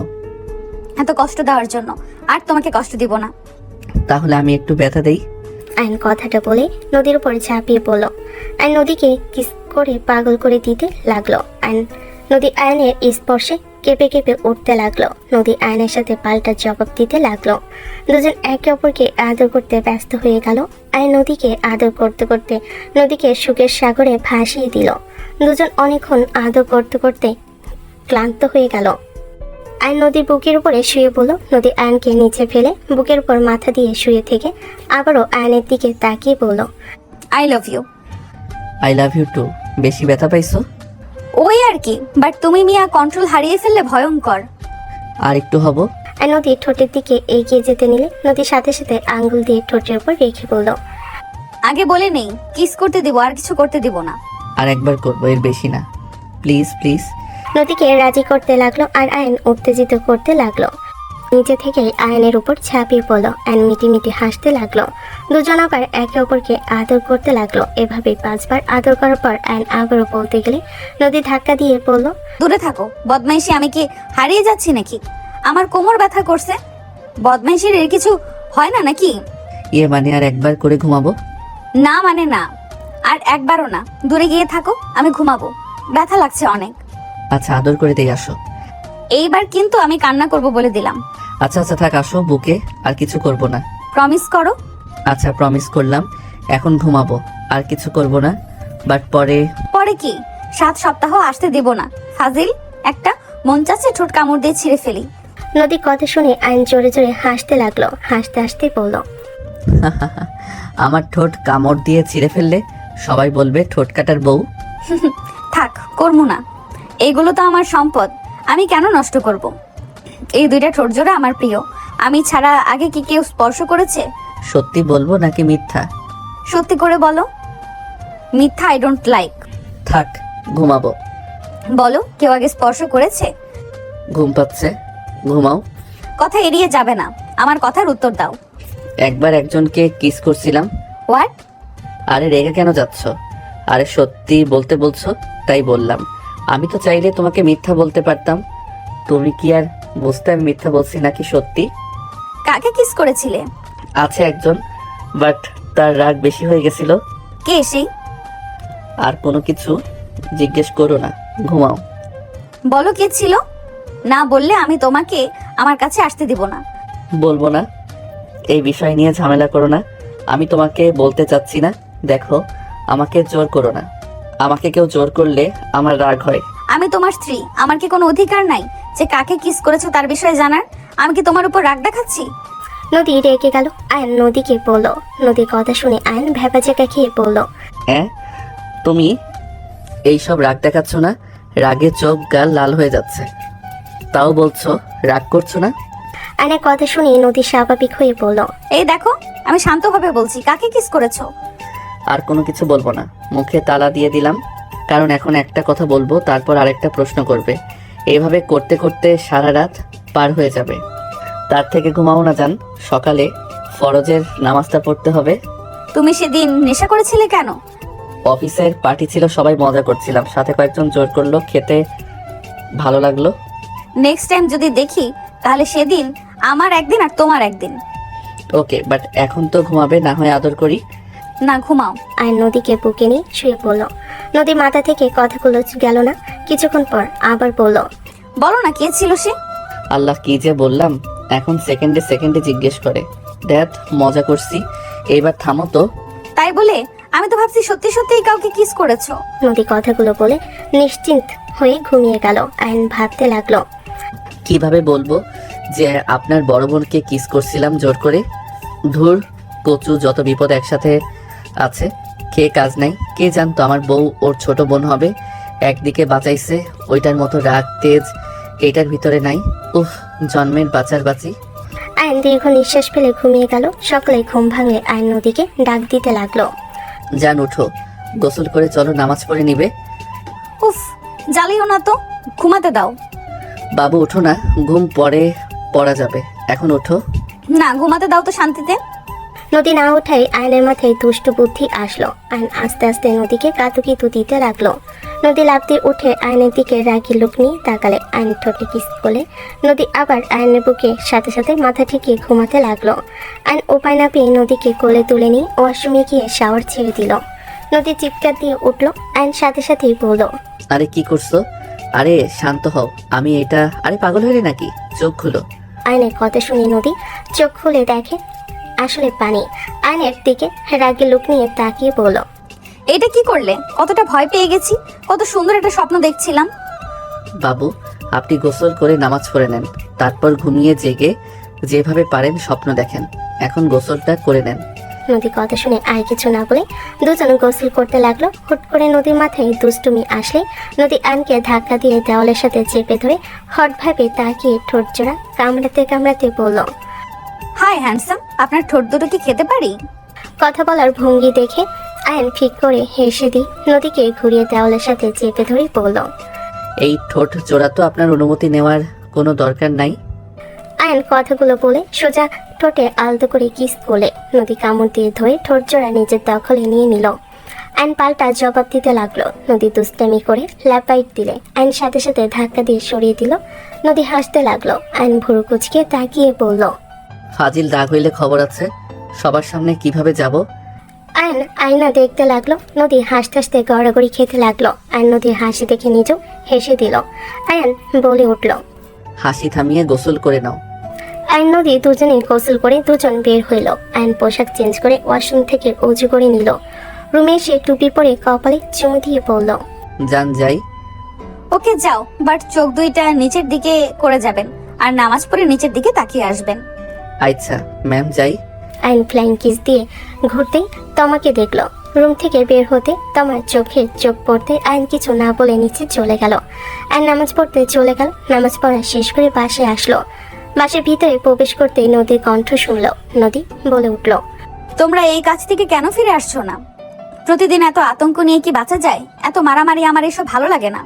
এত কষ্ট দেওয়ার জন্য। আর তোমাকে কষ্ট দিব না। তাহলে আমি একটু ব্যথা দেই। আয়ন কথাটা বলে নদীর উপর ঝাঁপিয়ে পড়ল। আয়ন নদীকে কিস করে পাগল করে দিতে লাগলো। নদী আয়নের স্পর্শে কেঁপে কেঁপে উঠতে লাগলো। নদী আয়নের সাথে পাল্টা জবাব দিতে লাগলো। দুজন একে অপরকে আদর করতে ব্যস্ত হয়ে গেল। আয়ন নদীকে আদর করতে করতে নদীকে সুখের সাগরে ভাসিয়ে দিল। দুজন অনেকক্ষণ আদর করতে করতে ক্লান্ত হয়ে গেল। আয়ন নদীর বুকের উপরে শুয়ে পড়ল। নদী আয়নকে নিচে ফেলে বুকের উপর মাথা দিয়ে শুয়ে থেকে আবারও আয়নের দিকে তাকিয়ে বলল, I love you. I love you too. বেশি ব্যথা পাইছো? ওই আর কি, বাট তুমি মিয়া কন্ট্রোল হারিয়ে ফেললে ভয়ঙ্কর। আর একটু হব। আর নদী ঠোঁটের দিকে এগিয়ে যেতে নিলে নদীর সাথে সাথে আঙ্গুল দিয়ে ঠোঁটের উপর রেখে বলল, আগে বলে নেই কিস করতে দিব, আর কিছু করতে দিব না। আর একবার করবো, এর বেশি না। Please please. নদীকে রাজি করতে লাগলো আর আয়ন উত্তেজিত করতে লাগলো। নিচে থেকে আয়নের উপর ঝাঁপিয়ে পড়লো। আয়ন মিটি মিটি হাসতে লাগলো। দুজন আবার একে অপরকে আদর করতে লাগলো। এভাবে 5 বার আদর করার পর আয়ন আবারও বলতে গেলে নদী ধাক্কা দিয়ে পড়লো, দূরে থাকো বদমাইশি। আমি কি হারিয়ে যাচ্ছি নাকি? আমার কোমর ব্যথা করছে। বদমাইশির এর কিছু হয় না নাকি? ইয়ে মানে আর একবার করে ঘুমাবো? না মানে না, আর একবারও না। দূরে গিয়ে থাকো, আমি ঘুমাবো। ব্যথা লাগছে অনেক। আচ্ছা, আদর করে দিয়ে আসো। এইবার কিন্তু আমি কান্না করব বলে দিলাম। আচ্ছা আচ্ছা থাক, আসো বুকে, আর কিছু করব না। প্রমিস করো। আচ্ছা প্রমিস করলাম। এখন ঘুমাবো, আর কিছু করব না। বাট পরে পরে কি? 7 সপ্তাহ আসতে দেব না। ফাজিল একটা। মন চাচ্ছে ঠোঁট কামড় দিয়ে ছিঁড়ে ফেলি। নদীর কথা শুনে আয়ন জোরে জোরে হাসতে লাগলো। হাসতে হাসতে বলল, আমার ঠোঁট কামড় দিয়ে ছিঁড়ে ফেললে সবাই বলবে ঠোঁট কাটার বউ। থাক, করবো না। এগুলো তো আমার সম্পদ, আমি কেন নষ্ট করব? এই 2টা ঠোঁট জোড়া আমার প্রিয়। আমি ছাড়া আগে কি কেউ স্পর্শ করেছে? সত্যি বলবো নাকি মিথ্যা? সত্যি করে বলো। মিথ্যা আই ডোন্ট লাইক। থাক, ঘুমাবো। বলো, কেউ আগে স্পর্শ করেছে? ঘুম পাচ্ছে, ঘুমাও। কথা এড়িয়ে যাবে না, আমার কথার উত্তর দাও। একবার একজনকে কিস করছিলাম। হোয়াট? আরে রেগে কেন যাচ্ছ? আরে সত্যি বলতে বলছো তাই বললাম। আমি তো চাইলে তোমাকে মিথ্যা বলতে পারতাম। তুমি কি আর বুঝতে আমি মিথ্যা বলছি নাকি সত্যি? কাকে কিস করেছিলে? আছে একজন, বাট তার রাগ বেশি হয়ে গেছিল। কে সেই? আর কোনো কিছু জিজ্ঞেস করো না, ঘুমাও। বলো কে ছিল। না বললে আমি তোমাকে আমার কাছে আসতে দিব না। বলবো না। এই বিষয় নিয়ে ঝামেলা করো না। আমি তোমাকে বলতে চাচ্ছি না। দেখো, আমাকে জোর করো না। আমাকে কেউ জোর করলে আমার রাগ হয়। আমি তোমার স্ত্রী, আমার কি কোনো অধিকার নাই যে কাকে কিস করেছো তার বিষয়ে জানার? আমি কি তোমার উপর রাগ দেখাচ্ছি? নদী রেগে গেল। আয়ন নদীকে বলল। নদীর কথা শুনে আয়ন ভেবাচাকা খেয়ে বলল, হ্যাঁ, তুমি এইসব রাগ দেখাচ্ছ না? রাগে চোখ গাল লাল হয়ে যাচ্ছে, তাও বলছো রাগ করছো না? আয়নের কথা শুনে নদী স্বাভাবিক হয়ে বলল, এই দেখো, আমি শান্তভাবে বলছি, কাকে কিস করেছো? আর কোনো কিছু বলবো না। মুখে তালা দিয়ে দিলাম, কারণ এখন একটা কথা বলবো, তারপর আরেকটা প্রশ্ন করবে। এইভাবে করতে করতে সারা রাত পার হয়ে যাবে। তার থেকে ঘুমাও না যান, সকালে ফরজের নামাজটা পড়তে হবে। তুমি সেদিন নেশা করেছিলে কেন? অফিসের পার্টি ছিল, সবাই মজা করছিলাম, সাথে কয়েকজন জোর করলো, খেতে ভালো লাগলো। নেক্সট টাইম যদি দেখি তাহলে সেদিন আমার একদিন আর তোমার একদিন। ওকে, বাট এখন তো ঘুমাবে, না হয় আদর করি। না, ঘুমাও। আয়ন নদীকে বুকে নিয়ে শুয়ে পড়ল। নদী মাথা থেকে কথাগুলো গেল না। কিছুক্ষণ পর আবার বলল, বলো না, কে ছিল সে? আল্লাহ, কি যে বললাম, এখন সেকেন্ডে সেকেন্ডে জিজ্ঞেস করে। দেখ, মজা করছি, এইবার থামো তো। তাই বলে আমি তো ভাবছি সত্যি সত্যিই কাউকে কিস করেছো। নদী কথাগুলো বলে নিশ্চিন্ত হয়ে ঘুমিয়ে গেল। আয়ন ভাবতে লাগলো, কিভাবে বলবো যে আপনার বড় বোনকে কিস করছিলাম জোর করে? ধুর, কচু, যত বিপদ একসাথে আছে, কে কাজ নাই। কে জানতো আমার বউ ওর ছোট বোন হবে। একদিকে বাঁচাইছে, ওইটার মতো রাগ তেজ এটার ভিতরে নাই। উফ, জন্মের বাঁচার বাঁচি। আয়ন দীর্ঘ নিঃশ্বাস ফেলে ঘুমিয়ে গেল। সকালে ঘুম ভাঙলে আয়ন নদীকে ডাক দিতে লাগলো, যান, উঠো, গোসল করে চলো, নামাজ পড়ে নিবে। উফ, জ্বালিও না তো, ঘুমাতে দাও। বাবু ওঠো না, ঘুম পরে পড়া যাবে, এখন ওঠো। না, ঘুমাতে দাও তো শান্তিতে। নদী না ওঠায় আয়নের মাথায় দুষ্ট বুদ্ধি আসলো। আয়ন আস্তে আস্তে নদীকে কাতুকিতু দিতে লাগলো। নদী লাফ দিয়ে উঠে আয়নের দিকে রাগি লুক নিয়ে তাকালে। আয়নের ঠোঁটে কিস করলে নদী আবার আয়নের বুকে সাথে সাথে মাথা ঠেকিয়ে ঘুমাতে লাগলো। আয়ন উপায় না পেয়ে নদীকে কোলে তুলে নিয়ে ওয়াশরুমে গিয়ে শাওয়ার ছেড়ে দিল। নদী চিৎকার দিয়ে উঠলো। আয়ন সাথে সাথেই বলল, আরে কি করছো? আরে শান্ত হও, আমি এটা। আরে পাগল হলে নাকি? চোখ খুলো। আয়নের কথা শুনে নদী চোখ খুলে দেখে আসলে পানি। আয়নের দিকে রাগি লুক নিয়ে তাকিয়ে বলল, এটা কি করলে? কতটা ভয় পেয়ে গেছি, কত সুন্দর একটা স্বপ্ন দেখছিলাম। বাবু, আপনি গোসল করে নামাজ পড়ে নেন, তারপর ঘুমিয়ে জেগে যেভাবে পারেন স্বপ্ন দেখেন। এখন গোসলটা করে নেন। নদী কথা শুনে আর কিছু না বলে দুজন গোসল করতে লাগলো। হুট করে নদীর মাথায় দুষ্টুমি আসলে নদী আয়নকে ধাক্কা দিয়ে দেওয়ালের সাথে চেপে ধরে হটভাবে তাকিয়ে ঠোঁট জোড়া কামড়াতে কামড়াতে বলল, হাই হ্যান্ডসাম, আপনার ঠোঁট দুটো কি খেতে পারি? কথা বলার ভঙ্গি দেখে আয়ন ঠিক করে হেসে দিয়ে নদীকে ঘুরিয়ে দেওয়ালের সাথে চেপে ধরে বলল, এই ঠোঁট জোড়া তো আপনার অনুমতি নেওয়ার কোনো দরকার নাই। আয়ন কথাগুলো বলে সোজা ঠোঁটে আলতো করে কিস করলে নদী কামড় দিয়ে ধরে ঠোঁট জোড়া নিজের দখলে নিয়ে নিল। আয়ন পাল্টা জবাব দিতে লাগলো। নদী দুষ্টামি করে ল্যাপাইট দিলে আয়ন সাথে সাথে ধাক্কা দিয়ে সরিয়ে দিল। নদী হাসতে লাগলো। আয়ন ভুরু কুচকে তাকিয়ে বলল, ফাজিল, রাগ হইলে খবর আছে, সবার সামনে কিভাবে যাব? আয়ন আয়না দেখতে লাগলো। নদী হাসতে হাসতে গড়াগড়ি খেতে লাগলো। আয়ন নদীর হাসি দেখে নিজেও হেসে দিল। আয়ন বলে উঠল, হাসি থামিয়ে গোসল করে নাও। আয়ন নদী দুজনেই গোসল করে দুজন বের হইল। আয়ন পোশাক চেঞ্জ করে ওয়াশরুম থেকে উজু করে নিল। রুমে এসে টুপি পরে কপালে চুমু দিয়ে বলল, যান, যাই। ওকে যাও, বাট চোখ দুইটা নিচের দিকে করে যাবেন আর নামাজ পড়ে নিচের দিকে তাকিয়ে আসবেন। আচ্ছা ম্যাম, যাই। আয়ন ফ্লাইং কিস দিয়ে ঘুরতেই তমাকে দেখলো। রুম থেকে বের হতে তমার চোখে চোখ পড়তে আয়ন কিছু না বলে নিচে চলে গেল। আয়ন নামাজ পড়তে চলে গেল। নামাজ পড়া শেষ করে বাসায় আসলো। বাসার ভিতরে প্রবেশ করতেই নদীর কণ্ঠ শুনল। নদী বলে উঠল, তোমরা এই কাজ থেকে কেন ফিরে আসছো না? প্রতিদিন এত আতঙ্ক নিয়ে কি বাঁচা যায়? এত মারামারি আমার এসব ভালো লাগে না।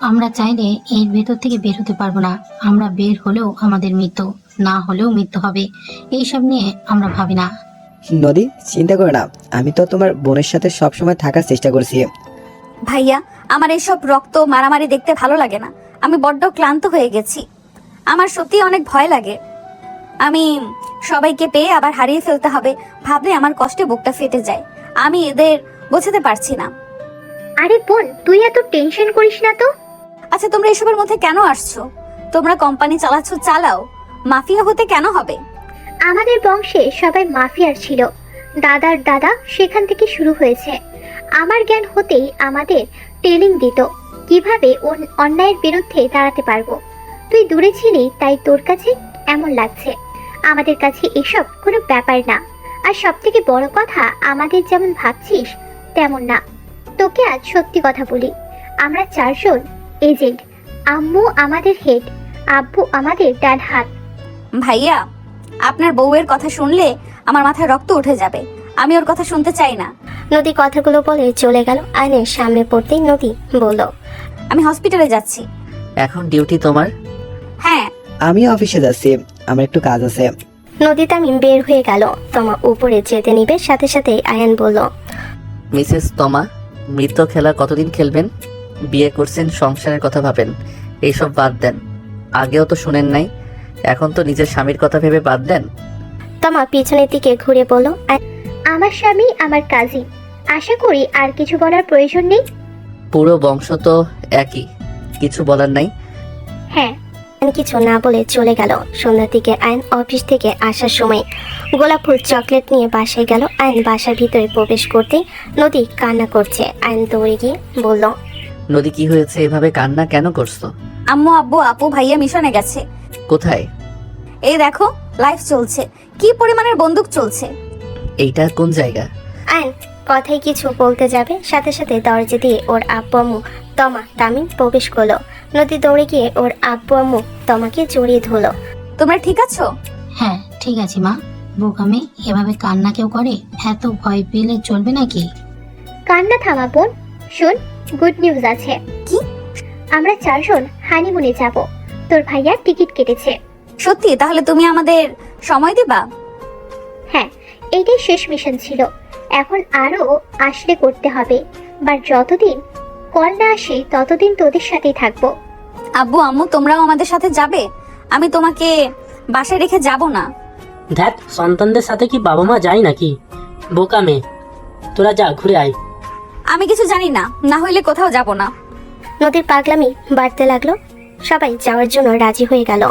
আমরা চাইলে এর ভেতর থেকে বের হতে পারবো না। আমরা বের হলেও আমাদের মৃত্যু, না হলেও মৃত্যু হবে। এইসব নিয়ে আমরা ভাবি না। নদী, চিন্তা করো না, আমি তো তোমার বোনের সাথে সবসময় থাকার চেষ্টা করছি। ভাইয়া, আমার এইসব রক্ত মারামারি দেখতে ভালো লাগে না। আমি বড্ড ক্লান্ত হয়ে গেছি। আমার সত্যি অনেক ভয় লাগে। আমি সবাইকে পেয়ে আবার হারিয়ে ফেলতে হবে ভাবলে আমার কষ্টে বুকটা ফেটে যায়। আমি এদের বোঝাতে পারছি না। আরে বোন, তুই এত টেনশন করিস না তো। আচ্ছা, তোমরা এসবের মধ্যে কেন আসছো? তোমরা কোম্পানি চালাচ্ছ, চালাও, মাফিয়া হতে কেন হবে? আমাদের বংশে সবাই মাফিয়ার ছিল। দাদার দাদা সেখান থেকে শুরু হয়েছে। আমার জ্ঞান হতেই আমাদের ট্রেনিং দিত কিভাবে অন্যায়ের বিরুদ্ধে দাঁড়াতে পারবো। তুই দূরে ছিলি তাই তোর কাছে এমন লাগছে। আমাদের কাছে এসব কোনো ব্যাপার না। আর সব থেকে বড় কথা, আমাদের যেমন ভাবছিস তেমন না। তোকে আজ সত্যি কথা বলি, আমরা চারজন এজেন্ট। আম্মু আমাদের হেড, আব্বু আমাদের ডান হাত। ভাইয়া, আপনার বউয়ের কথা শুনলে আমার মাথায় রক্ত উঠে যাবে। আমি ওর কথা শুনতে চাই না। নদী কথাগুলো বলে চলে গেল। আয়নের সামনে পড়তেই নদী বলল, আমি হসপিটালে যাচ্ছি। এখন ডিউটি তোমার? হ্যাঁ। আমি অফিসে যাচ্ছি, আমার একটু কাজ আছে। নদী তামিম বের হয়ে গেল। তমা উপরে যেতে নিবে সাথে সাথে আয়ান বলল, মিসেস তমা, মৃত খেলা কতদিন খেলবেন? বিয়ে করছেন, সংসারের কথা ভাবেন, এইসব বাদ দেন। আগেও তো শুনেন নাই, এখন তো নিজের স্বামীর কথা ভেবে বাদ দেন। তমা পিছনের দিকে ঘুরে বলল, আমার স্বামী আমার কাজিন, আশা করি আর কিছু বলার প্রয়োজন নেই। পুরো বংশ তো একই, কিছু বলার নাই। হ্যাঁ। আয়ন কিছু না বলে চলে গেল। সন্ধ্যার দিকে আয়ন অফিস থেকে আসার সময় গোলাপ ফুল চকলেট নিয়ে বাসায় গেল। আয়ন বাসার ভিতরে প্রবেশ করতেই নদী কান্না করছে। আয়ন দৌড়ে গিয়ে বলল, নদী কি হয়েছে, এভাবে কান্না কেন করছো? আম্মু, আব্বু, আপু, ভাইয়া মিশনে গেছে। কোথায়? এই দেখো, লাইফ চলছে, কি পরিমাণের বন্দুক চলছে। এইটা কোন জায়গা? আয়ন কথাই কিছু বলতে যাবে, সাথে সাথে দরজা দিয়ে ওর আব্বু আম্মু তমা তামিম প্রবেশ করলো। নদী দৌড়ে গিয়ে ওর আব্বু আম্মু তমাকে জড়িয়ে ধরলো। তোমরা ঠিক আছো? হ্যাঁ ঠিক আছে মা। বোকামে এভাবে কান্না কেউ করে? এত ভয় পেলে চলবে নাকি? কান্না থামা বোন, শোন, গুড নিউজ আছে। কি? আমরা 4 জন হানিমুনে যাব। তোর ভাইয়া টিকিট কেটেছে। সত্যি? তাহলে তুমি আমাদের সময় দিবা? হ্যাঁ, এইটাই শেষ মিশন ছিল। এখন আরো আসলে করতে হবে, বাট যতদিন কল না আসে ততদিন তোদের সাথেই থাকবো। আব্বু, আম্মু, তোমরাও আমাদের সাথে যাবে? আমি তোমাকে বাসায় রেখে যাব না। ধ্যাত, সন্তানদের সাথে কি বাবা মা যায় নাকি? বোকা মেয়ে, তোরা যা ঘুরে আয়। আমি কিছু জানি না, না হইলে কোথাও যাব না। নদীর পাগলামি বাড়তে লাগলো। সবাই যাওয়ার জন্য রাজি হয়ে গেল।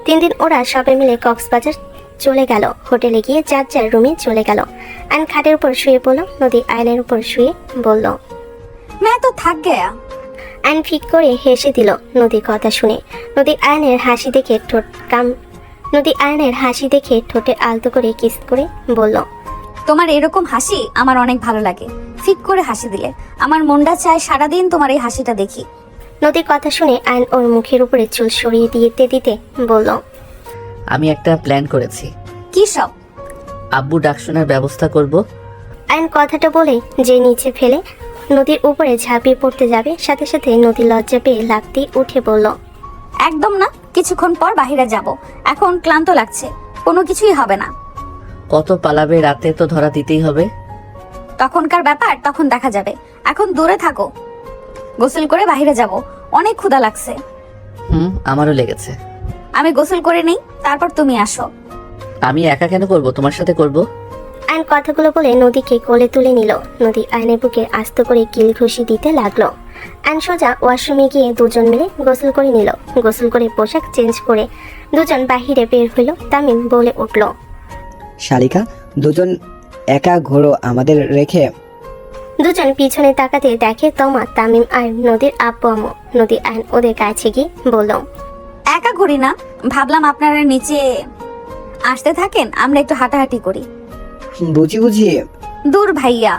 3 দিন ওরা সবাই মিলে কক্সবাজার চলে গেল। হোটেলে গিয়ে যার যার রুমে চলে গেল। আয়ন খাটের উপর শুয়ে পড়ল। নদী আয়নের উপর শুয়ে বলল, मैं तो थक गया। আয়ন ফিক করে হেসে দিল নদীর কথা শুনে। নদী আয়নের হাসি দেখে ঠোঁটে আলতো করে কিস করে বলল, তোমার এরকম হাসি আমার অনেক ভালো লাগে। ফিক করে হাসি দিলে আমার মনটা চায় সারাদিন তোমার এই হাসিটা দেখি। নদীর কথা শুনে আয়ন ওর মুখের উপরে চুল সরিয়ে দিতে দিতে বলল, আমি একটা প্ল্যান করেছি। কি সব? আব্বু ডাক শোনার ব্যবস্থা করব। আয়ন কথাটা বলে যে নিচে ফেলে নদীর উপরে ঝাঁপিয়ে পড়তে যাবে, সাথে সাথে নদী লজ্জা পেয়ে লাফতে উঠে বলল, একদম না, কিছুক্ষণ পর বাইরে যাব। এখন ক্লান্ত লাগছে, কোনো কিছুই হবে না। কত পালাবে, রাতে তো ধরা দিতেই হবে। তখনকার ব্যাপার তখন দেখা যাবে, এখন দূরে থাকো। গোসল করে বাইরে যাব, অনেক ক্ষুধা লাগছে। আমারও লেগেছে। আমি গোসল করে নেই, তারপর তুমি আসো। আমি একা কেন করব, তোমার সাথে করব। আয়ন কথাগুলো বলে নদীকে কোলে তুলে নিল। নদী আয়নের বুকে আস্ত করে কিল ঘুষি দিতে লাগলো। আয়ন সোজা ওয়াশরুমে গিয়ে দুজন মিলে গোসল করে নিল। গোসল করে পোশাক চেঞ্জ করে দুজন বাহিরে বের হইল। তামিম বলে উঠল, শালিকা, দুজন একা ঘোরো আমাদের রেখে। দুজন পিছনে তাকাতে দেখে তমা, তামিম আর নদীর আব্বু আম্মু। নদী আয়ন ওদের কাছে গিয়ে বলল, একা ঘুরি না, ভাবলাম আপনারা নিচে আসতে থাকেন, আমরা একটু হাঁটাহাঁটি করি। বুঝি দূর ভাইয়া,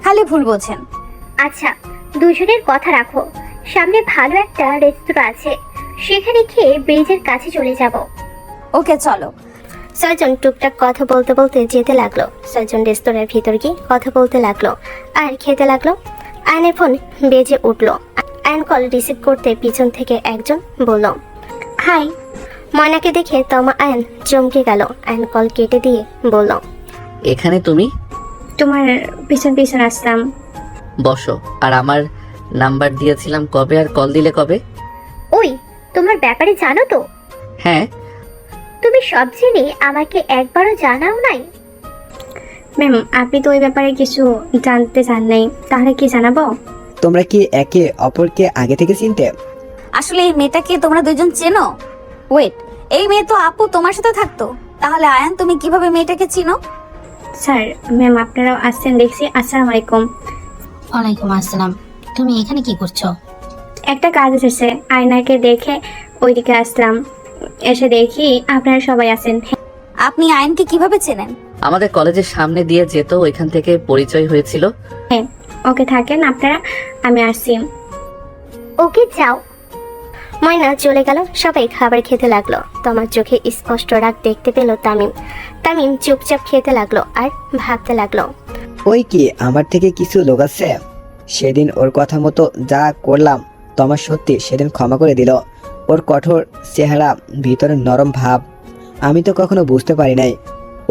খালি ভুল বোঝেন। আচ্ছা, দুজনের কথা রাখো। সামনে ভালো একটা রেস্তোরাঁ আছে, সেখানে খেয়ে ব্রিজের কাছে চলে যাব। ওকে চলো। 6 জন টুকটাক কথা বলতে বলতে যেতে লাগলো। 6 জন রেস্তোরাঁর ভিতর গিয়ে কথা বলতে লাগলো আর খেতে লাগলো। আয়নের ফোন বেজে উঠলো। আয়ন কল রিসিভ করতে পিছন থেকে একজন বলল, হাই। ময়নাকে দেখে তমা আয়ন চমকে গেল। আয়ন কল কেটে দিয়ে বলল, এখানে তুমি? তোমার পিছন পিছন আসলাম। বসো। আর আমার নাম্বার দিয়েছিলাম কবে, আর কল দিলে কবে? ওই, তোমার ব্যাপারে জানো তো? হ্যাঁ। তুমি সব জেনে আমাকে একবারও জানাও নাই? ম্যাম, আপনি তো ওই ব্যাপারে কিছু জানতে চান নাই, তাহলে কি জানাবো? তোমরা কি একে অপরকে আগে থেকে চিনতে? আসলে এই মেয়েটাকে তোমরা দুজন চেনো? ওয়েট, এই মেয়ে তো আপু তোমার সাথে থাকতো, তাহলে আয়ান তুমি কিভাবে মেয়েটাকে চিনো? স্যার, ম্যাম আপনারাও আসছেন দেখছি। আসসালামু আলাইকুম। ওয়ালাইকুম আসসালাম। তুমি এখানে কি করছো? একটা কাজ এসেছে, আয়নাকে দেখে ওইদিকে আসলাম। এসে দেখি আপনারা সবাই আছেন। আপনি আয়ানকে কিভাবে চেনেন? আমাদের কলেজের সামনে দিয়ে যেত, ওইখান থেকে পরিচয় হয়েছিল। হ্যাঁ, ওকে থাকেন আপনারা, আমি আসছি। ওকে যাও। ময়না চলে গেল। সবাই খাবার খেতে লাগলো। তোমার চোখে স্পষ্ট রাগ দেখতে পেল তামিম। তামিম চুপচাপ খেতে লাগলো আর ভাবতে লাগলো, ওই কি আমার থেকে কিছু লোক আছে? সেদিন ওর কথা মতো যা করলাম, তোমার সত্যি সেদিন ক্ষমা করে দিল। ওর কঠোর চেহারা, ভিতরে নরম ভাব, আমি তো কখনো বুঝতে পারি নাই।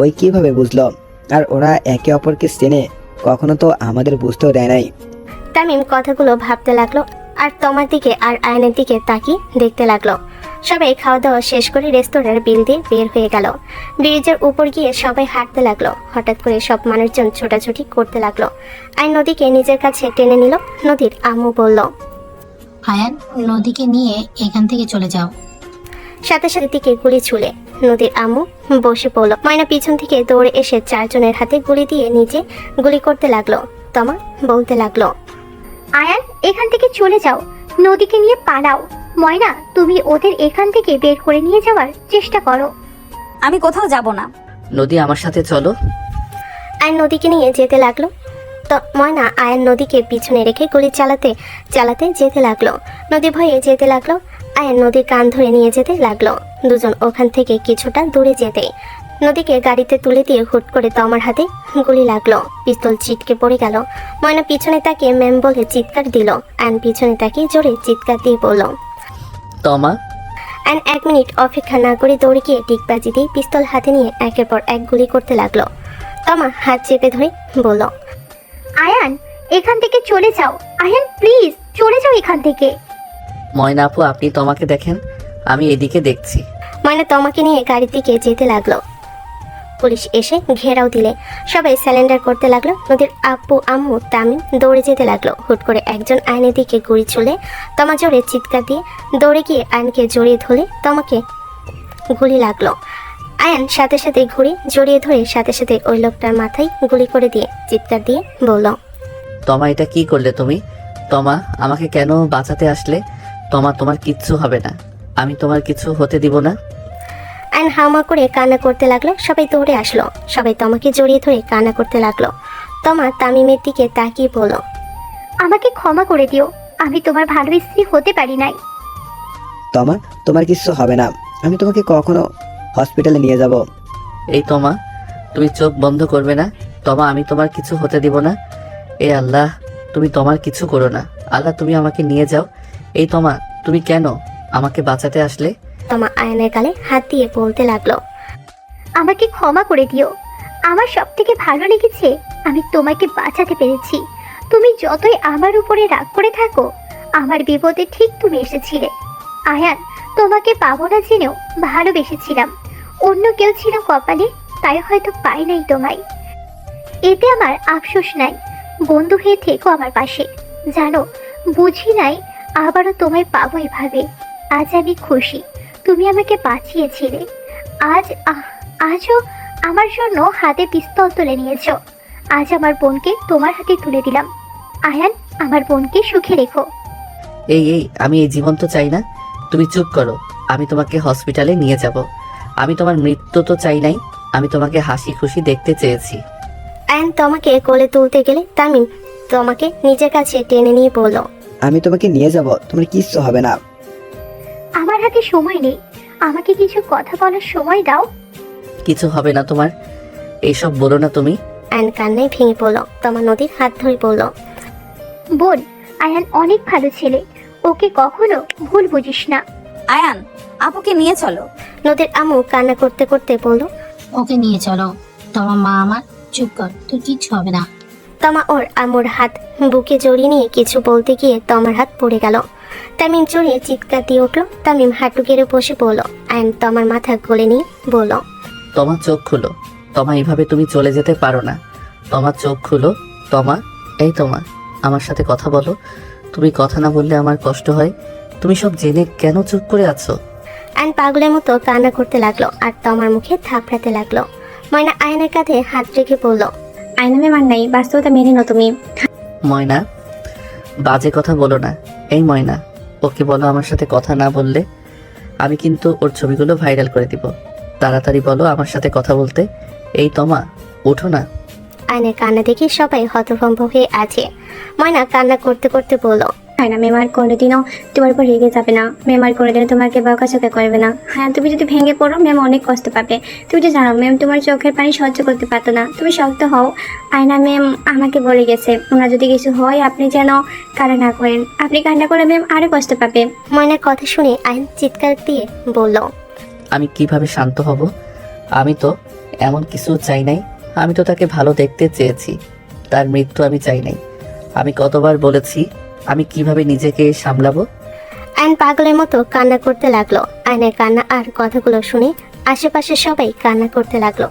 ওই কিভাবে বুঝলো? আর ওরা একে অপরকে চেনে, কখনো তো আমাদের বুঝতেও দেয় নাই। তামিম কথাগুলো ভাবতে লাগলো আর তোমার দিকে আর আয়নের দিকে তাকিয়ে দেখতে লাগলো। সবাই খাওয়া দাওয়া শেষ করে রেস্তোরাঁর বিল দিয়ে বের হয়ে গেল। ব্রিজের উপর গিয়ে সবাই হাঁটতে লাগলো। হঠাৎ করে সব মানুষজন ছোটাছুটি করতে লাগলো। আয়ন নদীকে নিজের কাছে টেনে নিল। নদীর আম্মু বলল, আয়ান, নদীকে নিয়ে এখান থেকে চলে যাও। সাথে সাথে দিকে গুলি ছুলে নদীর আম্মু বসে পড়ল। ময়না পিছন থেকে দৌড়ে এসে চারজনের হাতে গুলি দিয়ে নিজে গুলি করতে লাগলো। তমা বলতে লাগলো, আয়ান, এখান থেকে চলে যাও, নদীকে নিয়ে পালাও। ময়না, তুমি ওদের এখান থেকে বের করে নিয়ে যাওয়ার চেষ্টা করো। আমি কোথাও যাব না। নদী আমার সাথে চলো। আয়ন নদীকে নিয়ে যেতে লাগলো। তো ময়না আয়ন নদীকে পিছনে রেখে গুলি চালাতে চালাতে যেতে লাগলো। নদী ভয়ে যেতে লাগলো। আয়ন নদীর কান ধরে নিয়ে যেতে লাগলো। দুজন ওখান থেকে কিছুটা দূরে যেতে নদীকে গাড়িতে তুলে দিয়ে হুট করে তমার হাতে গুলি লাগলো। পিস্তল ছিটকে পড়ে গেল। ময়না পিছনে তাকিয়ে ম্যাম বলে চিৎকার দিল। আয়ন পিছনে তাকিয়ে জোরে চিৎকার দিয়ে বলল, তমা। আয়ন 1 মিনিট অপেক্ষা না করে দৌড়ে গিয়ে টিকবাজি দিয়ে পিস্তল হাতে নিয়ে একের পর এক গুলি করতে লাগলো। তমা হাত চেপে ধরে বলল, আয়ান, এখান থেকে চলে যাও। আয়ান, প্লিজ চলে যাও এখান থেকে। ময়না আপু, আপনি তমাকে দেখেন, আমি এদিকে দেখছি। ময়না তমাকে নিয়ে গাড়ির দিকে যেতে লাগলো। পুলিশ এসে ঘেরাও দিলে সবাই স্যালেন্ডার করতে লাগলো। নদীর আব্বু আম্মু তামিম দৌড়ে যেতে লাগলো। হুট করে একজন আয়নের দিকে গুলি ছুলে তমা জোরে চিৎকার দিয়ে দৌড়ে গিয়ে আয়নকে জড়িয়ে ধরে তমাকে গুলি লাগলো। আয়ন সাথে সাথে ঘুরে জড়িয়ে ধরে সাথে সাথে ওই লোকটার মাথায় গুলি করে দিয়ে চিৎকার দিয়ে বলল, তমা, এটা কি করলে তুমি? তমা, আমাকে কেন বাঁচাতে আসলে? তমা, তোমার কিচ্ছু হবে না, আমি তোমার কিছু হতে দিব না। আয়ন হামা করে কান্না করতে লাগলো। সবাই দৌড়ে আসলো। সবাই তমাকে জড়িয়ে ধরে কান্না করতে লাগলো। তমা তামিমের দিকে তাকিয়ে বলল, আমাকে ক্ষমা করে দিও, আমি তোমার ভালো স্ত্রী হতে পারি নাই। তমা, তোমার কিছু হবে না, আমি তোমাকে কখনো হসপিটালে নিয়ে যাব। এই তমা, তুমি চোখ বন্ধ করবে না। তমা, আমি তোমার কিছু হতে দিব না। এ আল্লাহ, তুমি তোমার কিছু করো না। আল্লাহ, তুমি আমাকে নিয়ে যাও। এই তমা, তুমি কেন আমাকে বাঁচাতে আসলে? তমা আয়নের গালে হাত দিয়ে বলতে লাগলো, আমাকে ক্ষমা করে দিও, আমার সব থেকে ভালো লেগেছে আমি তোমাকে বাঁচাতে পেরেছি। তুমি যতই আমার উপরে রাগ করে থাকো, আমার বিপদে ঠিক তুমি এসেছিলে। আয়ান, তোমাকে পাবো না জেনেও ভালোবেসেছিলাম। অন্য কেউ ছিল কপালে, তাই হয়তো পাই নাই তোমায়। এতে আমার আফসোস নাই। বন্ধু হয়ে থেকো আমার পাশে। জানো, বুঝি নাই আবারও তোমায় পাবো এভাবে। আজ আমি খুশি তুমি আমাকে বাঁচিয়েছিলে। আজও আমার জন্য হাতে পিস্তল তুলে নিয়েছো। আজ আমার বোনকে তোমার হাতে তুলে দিলাম। আয়ান, আমার বোনকে সুখে রেখো। এই এই আমি এই জীবন তো চাই না। তুমি চুপ করো, আমি তোমাকে হসপিটালে নিয়ে যাব। আমি তোমার মৃত্যু তো চাই নাই, আমি তোমাকে হাসি খুশি দেখতে চেয়েছি। আয়ন তোমাকে কোলে তুলতে গেলে তামিম তোমাকে নিজের কাছে টেনে নিয়ে বলল, আমি তোমাকে নিয়ে যাব, তোমার কিচ্ছু হবে না। আমার হাতে সময় নেই, আমাকে কিছু কথা বলার সময় দাও। কিছু হবে না তোমার, এইসব বলো না তুমি। আয়ন কান্নায় ভেঙে পড়ল। তোমার নদীর হাত ধরে বলল, বোন, আয়ান অনেক ভালো ছেলে, ওকে কখনো ভুল বুঝিস না। আয়ান, আপুকে নিয়ে চলো। নদীর আম্মু কান্না করতে করতে বলল, ওকে নিয়ে চলো। তোমার মা আমার, চুপ কর, তোর কিচ্ছু হবে না। তমা ওর আম্মুর হাত বুকে জড়িয়ে নিয়ে কিছু বলতে গিয়ে তমার হাত পড়ে গেল। তামিম জড়িয়ে চিৎকার দিয়ে উঠল। তামিম হাঁটু গেড়ে বসে পড়ল। আয়ন তমার মাথা গলে নিয়ে বলল, তোমার চোখ খুলো। তমা, এইভাবে তুমি চলে যেতে পারো না। তোমার চোখ খুলো। তমা, এই তমা, আমার সাথে কথা বলো। তুমি কথা না বললে আমার কষ্ট হয়। তুমি সব জেনে কেন চুপ করে আছো? আয়ন পাগলের মতো কান্না করতে লাগলো আর তমার মুখে থাপড়াতে লাগলো। ময়না আয়নের কাঁধে হাত রেখে বলল, আয়না মেমান নাই, বাস্তবতা মেনে নাও তুমি। ময়না, বাজে কথা বলো না। এই ময়না, ওকে বলো আমার সাথে কথা না বললে আমি কিন্তু ওর ছবিগুলো ভাইরাল করে দিব। তাড়াতাড়ি বলো আমার সাথে কথা বলতে। এই তমা, ওঠো না। আয়নের কান্না দেখে সবাই হতভম্ব হয়ে আছে। ময়না কান্না করতে করতে বলল, আয়না মেমার কোনোদিনও তোমার উপর রেগে যাবে না। মেমার কোনোদিনও তোমাকে বকাঝকা করবে না। হ্যাঁ, তুমি যদি ভেঙে পড়ো ম্যাম অনেক কষ্ট পাবে। তুমি তো জানো ম্যাম তোমার চোখের পানি সহ্য করতে পারতো না। তুমি শক্ত হও। আয়না ম্যাম আমাকে বলে গেছে ওনার যদি কিছু হয় আপনি যেন কান্না না করেন। আপনি কান্না করলে ম্যাম আরো কষ্ট পাবে। ময়নার কথা শুনে আয়ন চিৎকার দিয়ে বলল, আমি কিভাবে শান্ত হব? আমি তো এমন কিছু চাই নাই। আমি তো তাকে ভালো দেখতে চেয়েছি, তার মৃত্যু আমি চাই নাই। আমি কতবার বলেছি আমি কিভাবে নিজেকে সামলাবো। আয়ন পাগলের মতো কান্না করতে লাগলো। আয়নের কান্না আর কথাগুলো শুনে আশেপাশে সবাই কান্না করতে লাগলো।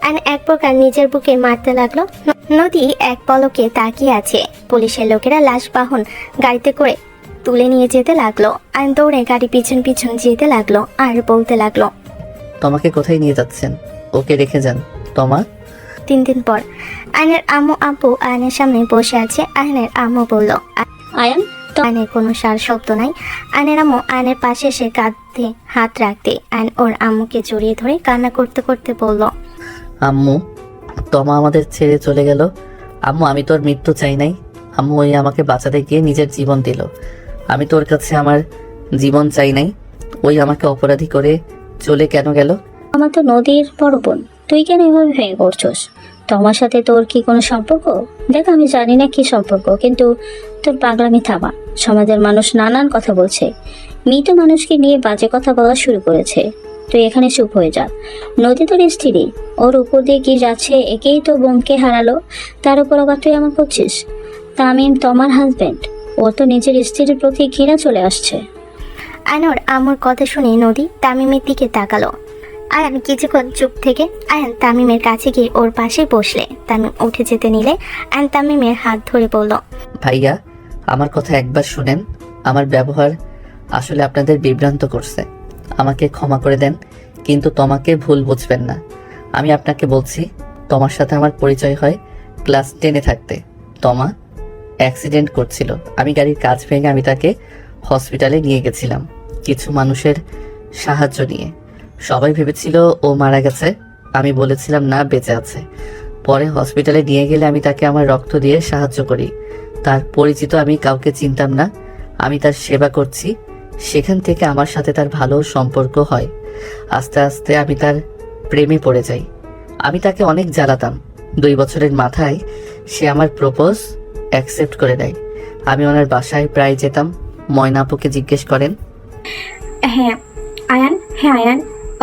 আয়ন এক প্রকার নিজের বুকে মারতে লাগলো। নদী এক পলকে তাকিয়ে আছে। পুলিশের লোকেরা লাশ বাহন গাড়িতে করে তুলে নিয়ে যেতে লাগলো। আয়ন দৌড়ে গাড়ি পিছন পিছন যেতে লাগলো আর বলতে লাগলো, তোমাকে কোথায় নিয়ে যাচ্ছেন? ওকে রেখে যান। তোমা 3 দিন পর আয়নের আম্মু আব্বু আয়নের সামনে বসে আছে। আয়নের আম্মু বলল, আয়ান আয়নের কোনো সার শব্দ নাই। আয়নের আম্মু আয়নের পাশে এসে কাঁধে হাত রাখতে আয়ন ওর আম্মুকে জড়িয়ে ধরে কান্না করতে করতে বলল, আম্মু, তোমা আমাদের ছেড়ে চলে গেল। আম্মু, আমি তোর মৃত্যু চাই নাই। আম্মু, ওই আমাকে বাঁচাতে গিয়ে নিজের জীবন দিল। আমি তোর কাছে আমার জীবন চাই নাই। ওই আমাকে অপরাধী করে চলে কেন গেল? আমার তো নদীর বড় বোন, তুই কেন এভাবে ভেঙে পড়ছস? তোমার সাথে তোর কি কোনো সম্পর্ক? দেখ, আমি জানি না কি সম্পর্ক, কিন্তু তোর পাগলামি থামা। সমাজের মানুষ নানান কথা বলছে, মৃত মানুষকে নিয়ে বাজে কথা বলা শুরু করেছে। তুই এখানে চুপ হয়ে যা। নদী তোর স্ত্রী, ওর উপর দিয়ে কি যাচ্ছে? একেই তো বোনকে হারালো, তার উপর আবার তুই আমার করছিস। তামিম তোমার হাজবেন্ড, ওর তো নিজের স্ত্রীর প্রতি ঘৃণা চলে আসছে। আয়নোর আম্মুর কথা শুনে নদী তামিমের দিকে তাকালো। আয়ান কিছুক্ষণ চুপ থেকে আয়ান তামিমের কাছে গিয়ে ওর পাশে বসলে। তামিম উঠে যেতে নিলে আয়ান তামিমের হাত ধরে বলল, ভাইয়া, আমার কথা একবার শুনেন। আমার ব্যবহার আসলে আপনাদের বিভ্রান্ত করছে। আমাকে ক্ষমা করে দেন, কিন্তু তোমাকে ভুল বুঝবেন না। আমি আপনাকে বলছি, তোমার সাথে আমার পরিচয় হয় ক্লাস 10-এ থাকতে। তোমা অ্যাক্সিডেন্ট করছিল। আমি গাড়ির কাঁচ ভেঙে আমি তাকে হসপিটালে নিয়ে গেছিলাম কিছু মানুষের সাহায্য নিয়ে। সবাই ভেবেছিল ও মারা গেছে। আমি বলেছিলাম না, বেঁচে আছে। পরে হসপিটালে নিয়ে গেলে আমি তাকে আমার রক্ত দিয়ে সাহায্য করি। তার পরিচিত আমি কাউকে চিনতাম না। আমি তার সেবা করছি। সেখান থেকে আমার সাথে তার ভালো সম্পর্ক হয়। আস্তে আস্তে আমি তার প্রেমে পড়ে যাই। আমি তাকে অনেক জ্বালাতাম। 2 বছরের মাথায় সে আমার প্রপোজ অ্যাকসেপ্ট করে দেয়। আমি ওনার বাসায় প্রায় যেতাম। ময়না আপুকে জিজ্ঞেস করেন। হ্যাঁ আয়ান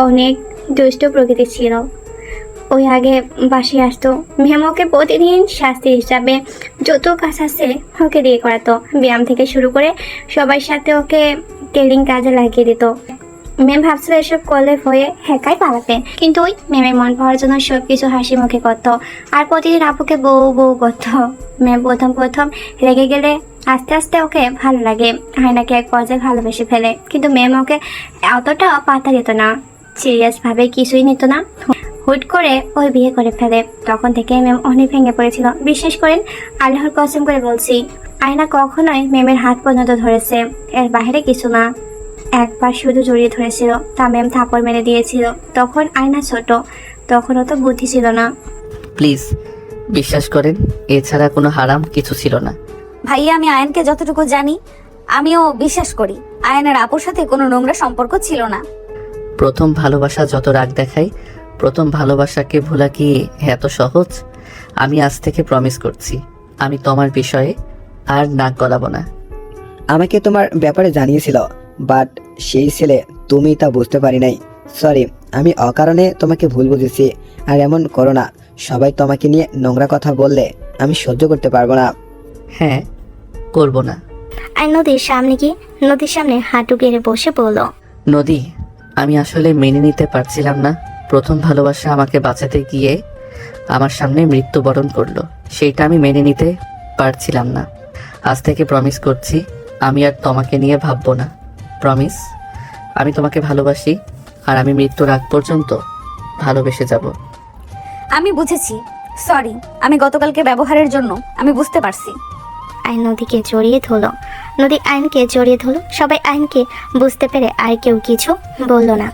অনেক দুষ্ট প্রকৃতি ছিল। ওই আগে বাসে আসতো, মেমোকে প্রতিদিন শাস্তি হিসাবে যত কাজ আছে ওকে দিয়ে করাতো। ব্যায়াম থেকে শুরু করে সবার সাথে ওকে টেলিং কাজে লাগিয়ে দিত। ম্যাম ভাবছিল এসব করলে হয়ে হ্যাকাই পালাবে, কিন্তু ওই ম্যামের মন পাওয়ার জন্য সব কিছু হাসি মুখে করতো আর প্রতিদিন আপুকে বউ বউ করতো। ম্যাম প্রথম রেগে গেলে আস্তে আস্তে ওকে ভালো লাগে। হায়নাকে এক পর্যায়ে ভালোবেসে ফেলে, কিন্তু ম্যাম ওকে অতটা পাত্তা দিত না, সিরিয়াস ভাবে কিছুই নিত না। হুট করে ওই বিয়ে করে ফেলে। তখন থেকে ম্যাম অনেক ভেঙে পড়েছিল। বিশ্বাস করেন, আল্লাহর কসম করে বলছি, আয়না কখনোই ম্যামের হাত পর্যন্ত ধরেছে, এর বাইরে কিছু না। একবার শুধু জড়িয়ে ধরেছিল, তা ম্যাম থাপড় মেরে দিয়েছিল। তখন আয়না ছোট, তখন অত বুদ্ধি ছিল না। প্লিজ বিশ্বাস করেন, এছাড়া কোনো হারাম কিছু ছিল না। ভাইয়া, আমি আয়নকে যতটুকু জানি, আমিও বিশ্বাস করি আয়নের আপুর সাথে কোনো নোংরা সম্পর্ক ছিল না। প্রথম ভালোবাসা যত রাগ দেখায়, প্রথম ভালোবাসাকে ভোলা কি এত সহজ? আমি আজ থেকে প্রমিস করছি, আমি তোমার বিষয়ে আর নাক গলাবো না। আমাকে তোমার ব্যাপারে জানিয়েছিল, বাট সেই ছেলে তুমি তা বুঝতে পারি নাই। সরি, আমি অকারণে তোমাকে ভুল বুঝেছি। আর এমন করো না। সবাই তোমাকে নিয়ে নোংরা কথা বললে আমি সহ্য করতে পারবো না। হ্যাঁ, করবো না। আর নদীর সামনে হাঁটু গেড়ে বসে বলল, নদী, আমি আসলে মেনে নিতে পারছিলাম না। প্রথম ভালোবাসা আমাকে বাঁচাতে গিয়ে আমার সামনে মৃত্যুবরণ করলো। সেইটা আমি মেনে নিতে পারছিলাম না। আজ থেকে প্রমিস করছি, আমি আর তোমাকে নিয়ে ভাববো না। প্রমিস, আমি তোমাকে ভালোবাসি, আর আমি মৃত্যুর আগ পর্যন্ত ভালোবেসে যাব। আমি বুঝেছি, সরি। আমি গতকালকে ব্যবহারের জন্য আমি বুঝতে পারছি। আইন নদীকে জড়িয়ে ধরলো। নদী আইনকে জড়িয়ে ধরলো। সবাই আইনকে বুঝতে পেরে আর কেউ কিছু বলল না।